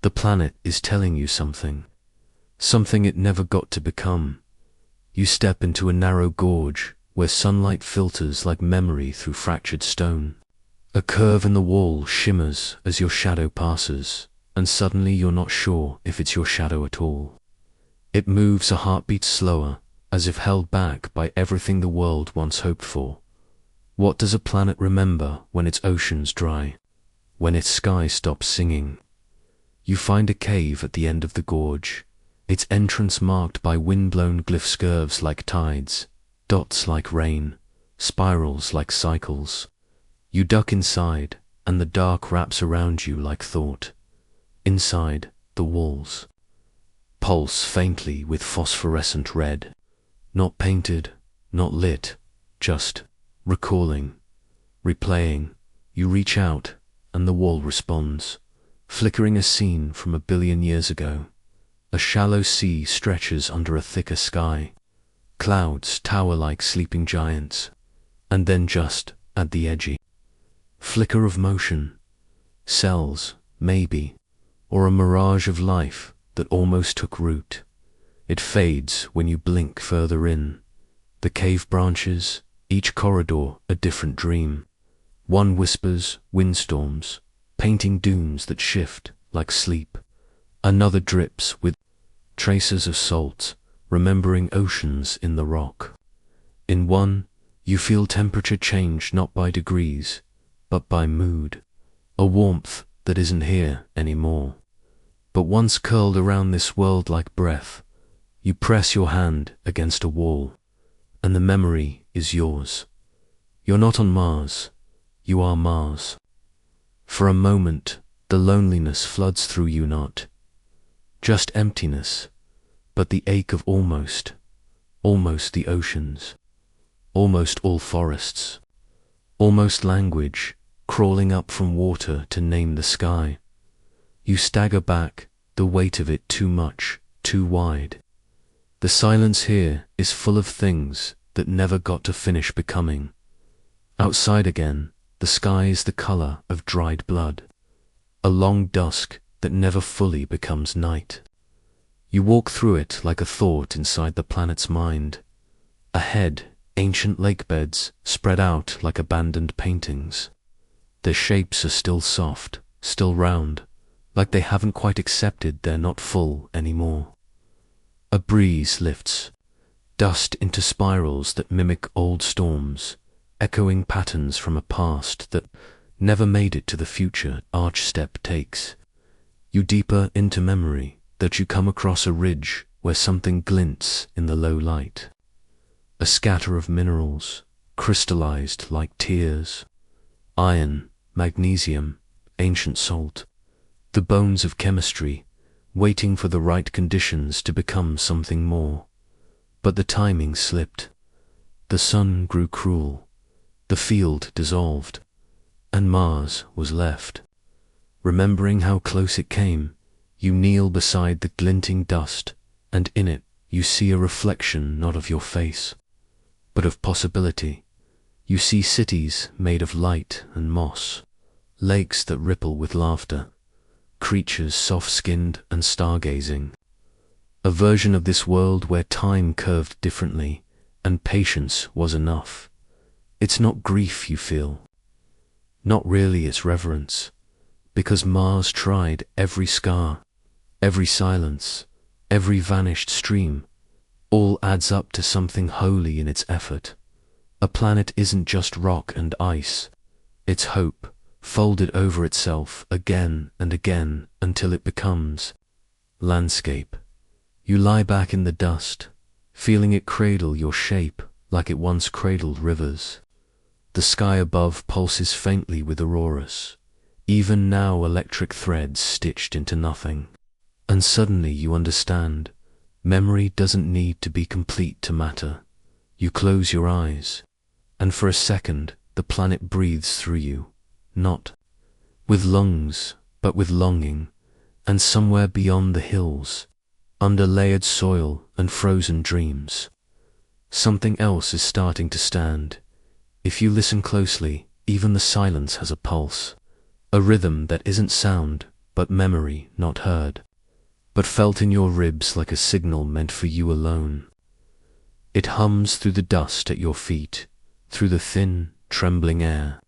The planet is telling you something it never got to become. You step into a narrow gorge where sunlight filters like memory through fractured stone. A curve in the wall shimmers as your shadow passes, and suddenly you're not sure if it's your shadow at all. It moves a heartbeat slower, as if held back by everything the world once hoped for. What does a planet remember when its oceans dry, when its sky stops singing? You find a cave at the end of the gorge, its entrance marked by wind-blown glyph curves like tides, dots like rain, spirals like cycles. You duck inside, and the dark wraps around you like thought. Inside, the walls pulse faintly with phosphorescent red, not painted, not lit, just recalling, replaying. You reach out, and the wall responds, flickering a scene from 1 billion years ago. A shallow sea stretches under a thicker sky. Clouds tower like sleeping giants. And then just at the edgy flicker of motion, cells, maybe, or a mirage of life that almost took root. It fades when you blink further in. The cave branches, each corridor a different dream. One whispers windstorms, painting dunes that shift like sleep. Another drips with traces of salt, remembering oceans in the rock. In one, you feel temperature change not by degrees, but by mood. A warmth that isn't here anymore, but once curled around this world like breath. You press your hand against a wall, and the memory is yours. You're not on Mars, you are Mars. For a moment, the loneliness floods through you, not just emptiness, but the ache of almost the oceans, almost all forests, almost language crawling up from water to name the sky. You stagger back, the weight of it too much, too wide. The silence here is full of things that never got to finish becoming. Outside again, the sky is the color of dried blood, a long dusk that never fully becomes night. You walk through it like a thought inside the planet's mind. Ahead, ancient lake beds spread out like abandoned paintings. Their shapes are still soft, still round, like they haven't quite accepted they're not full anymore. A breeze lifts, dust into spirals that mimic old storms, echoing patterns from a past that never made it to the future arch step takes. You deeper into memory, that you come across a ridge where something glints in the low light. A scatter of minerals, crystallized like tears. Iron, magnesium, ancient salt. The bones of chemistry, waiting for the right conditions to become something more. But the timing slipped. The sun grew cruel, the field dissolved, and Mars was left. Remembering how close it came, you kneel beside the glinting dust, and in it you see a reflection not of your face, but of possibility. You see cities made of light and moss, lakes that ripple with laughter, creatures soft-skinned and stargazing. A version of this world where time curved differently, and patience was enough. It's not grief you feel. Not really, it's reverence. Because Mars tried every scar, every silence, every vanished stream. All adds up to something holy in its effort. A planet isn't just rock and ice. It's hope, folded over itself again and again until it becomes landscape. You lie back in the dust, feeling it cradle your shape like it once cradled rivers. The sky above pulses faintly with auroras, even now electric threads stitched into nothing. And suddenly you understand, memory doesn't need to be complete to matter. You close your eyes, and for a second the planet breathes through you, not with lungs, but with longing, and somewhere beyond the hills, under layered soil and frozen dreams, something else is starting to stand. If you listen closely, even the silence has a pulse, a rhythm that isn't sound, but memory not heard, but felt in your ribs like a signal meant for you alone. It hums through the dust at your feet, through the thin, trembling air,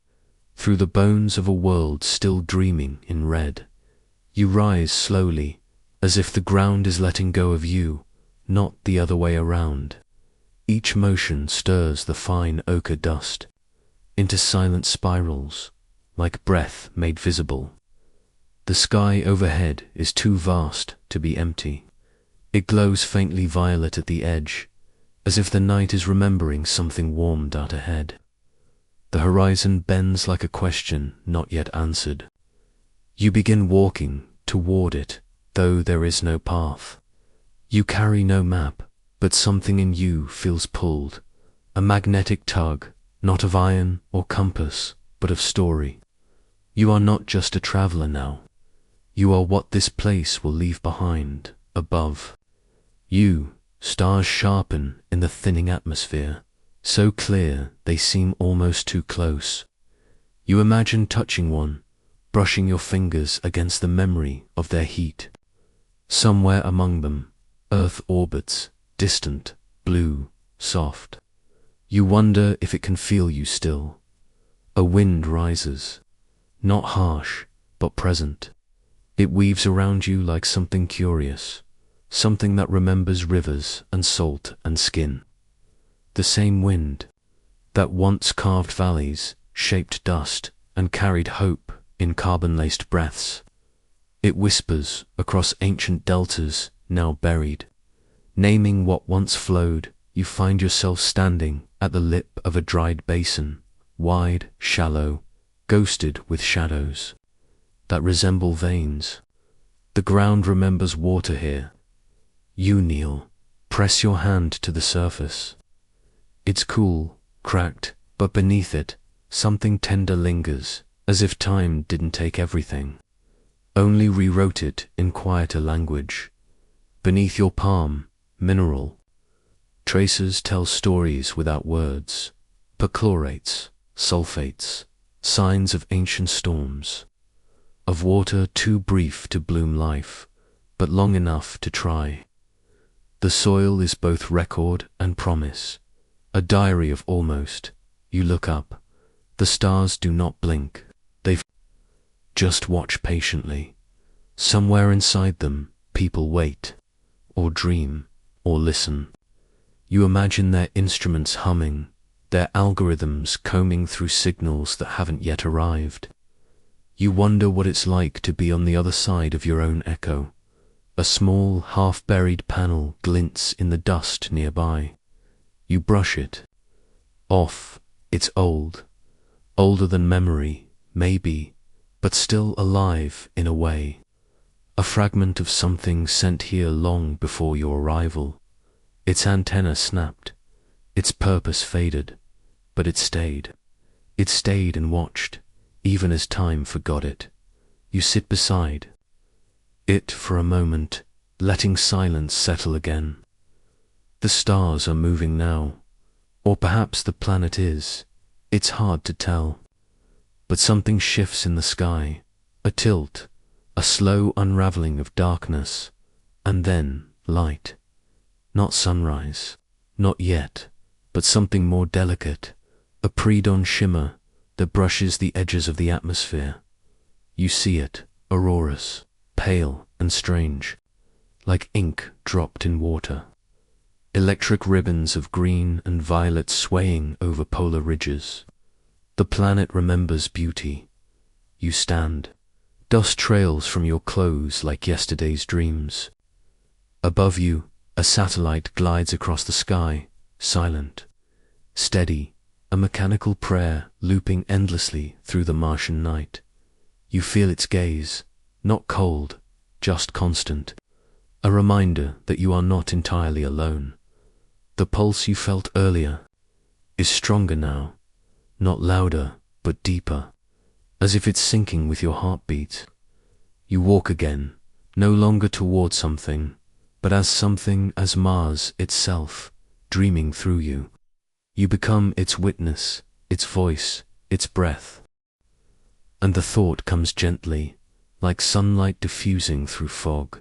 through the bones of a world still dreaming in red. You rise slowly, as if the ground is letting go of you, not the other way around. Each motion stirs the fine ochre dust into silent spirals, like breath made visible. The sky overhead is too vast to be empty. It glows faintly violet at the edge, as if the night is remembering something warmed out ahead. The horizon bends like a question not yet answered. You begin walking toward it, though there is no path. You carry no map, but something in you feels pulled, a magnetic tug, not of iron or compass, but of story. You are not just a traveler now. You are what this place will leave behind, above. You, stars sharpen in the thinning atmosphere, so clear they seem almost too close. You imagine touching one, brushing your fingers against the memory of their heat. Somewhere among them, Earth orbits, distant, blue, soft. You wonder if it can feel you still. A wind rises, not harsh, but present. It weaves around you like something curious, something that remembers rivers and salt and skin. The same wind that once carved valleys, shaped dust, and carried hope in carbon-laced breaths. It whispers across ancient deltas now buried. Naming what once flowed, you find yourself standing at the lip of a dried basin, wide, shallow, ghosted with shadows that resemble veins. The ground remembers water here. You kneel, press your hand to the surface. It's cool, cracked, but beneath it, something tender lingers, as if time didn't take everything, only rewrote it in quieter language. Beneath your palm, mineral. Tracers tell stories without words, perchlorates, sulfates, signs of ancient storms, of water too brief to bloom life, but long enough to try. The soil is both record and promise, a diary of almost. You look up. The stars do not blink. They just watch patiently. Somewhere inside them, people wait, or dream, or listen. You imagine their instruments humming, their algorithms combing through signals that haven't yet arrived. You wonder what it's like to be on the other side of your own echo. A small, half-buried panel glints in the dust nearby. You brush it off. It's old, older than memory, maybe, but still alive in a way. A fragment of something sent here long before your arrival. Its antenna snapped, its purpose faded, but it stayed. It stayed and watched, even as time forgot it. You sit beside it for a moment, letting silence settle again. The stars are moving now, or perhaps the planet is. It's hard to tell. But something shifts in the sky, a tilt, a slow unraveling of darkness, and then light. Not sunrise, not yet, but something more delicate, a pre-dawn shimmer that brushes the edges of the atmosphere. You see it, auroras, pale and strange, like ink dropped in water. Electric ribbons of green and violet swaying over polar ridges. The planet remembers beauty. You stand. Dust trails from your clothes like yesterday's dreams. Above you, a satellite glides across the sky, silent, steady, a mechanical prayer looping endlessly through the Martian night. You feel its gaze, not cold, just constant, a reminder that you are not entirely alone. The pulse you felt earlier is stronger now, not louder, but deeper, as if it's syncing with your heartbeat. You walk again, no longer toward something, but as something as Mars itself, dreaming through you. You become its witness, its voice, its breath. And the thought comes gently, like sunlight diffusing through fog.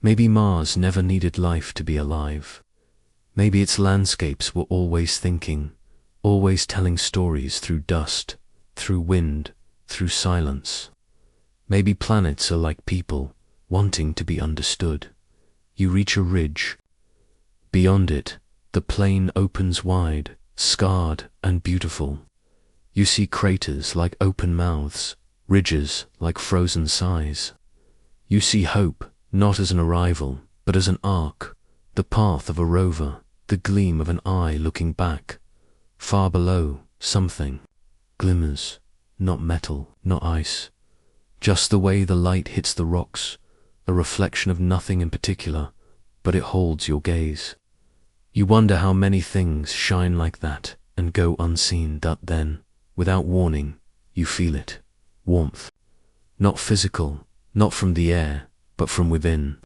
Maybe Mars never needed life to be alive. Maybe its landscapes were always thinking, always telling stories through dust, through wind, through silence. Maybe planets are like people, wanting to be understood. You reach a ridge. Beyond it, the plain opens wide, scarred and beautiful. You see craters like open mouths, ridges like frozen sighs. You see hope, not as an arrival, but as an arc, the path of a rover, the gleam of an eye looking back. Far below, something glimmers, not metal, not ice, just the way the light hits the rocks, a reflection of nothing in particular, but it holds your gaze. You wonder how many things shine like that and go unseen, that then, without warning, you feel it. Warmth. Not physical, not from the air, but from within.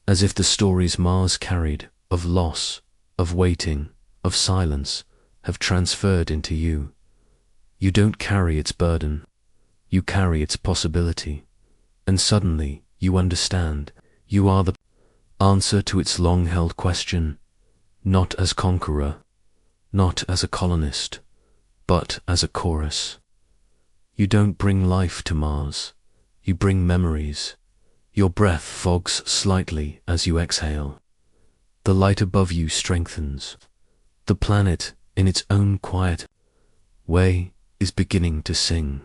As if the stories Mars carried, of loss, of waiting, of silence, have transferred into you. You don't carry its burden. You carry its possibility. And suddenly, you understand, you are the answer to its long-held question, not as conqueror, not as a colonist, but as a chorus. You don't bring life to Mars, you bring memories. Your breath fogs slightly as you exhale. The light above you strengthens. The planet, in its own quiet way, is beginning to sing.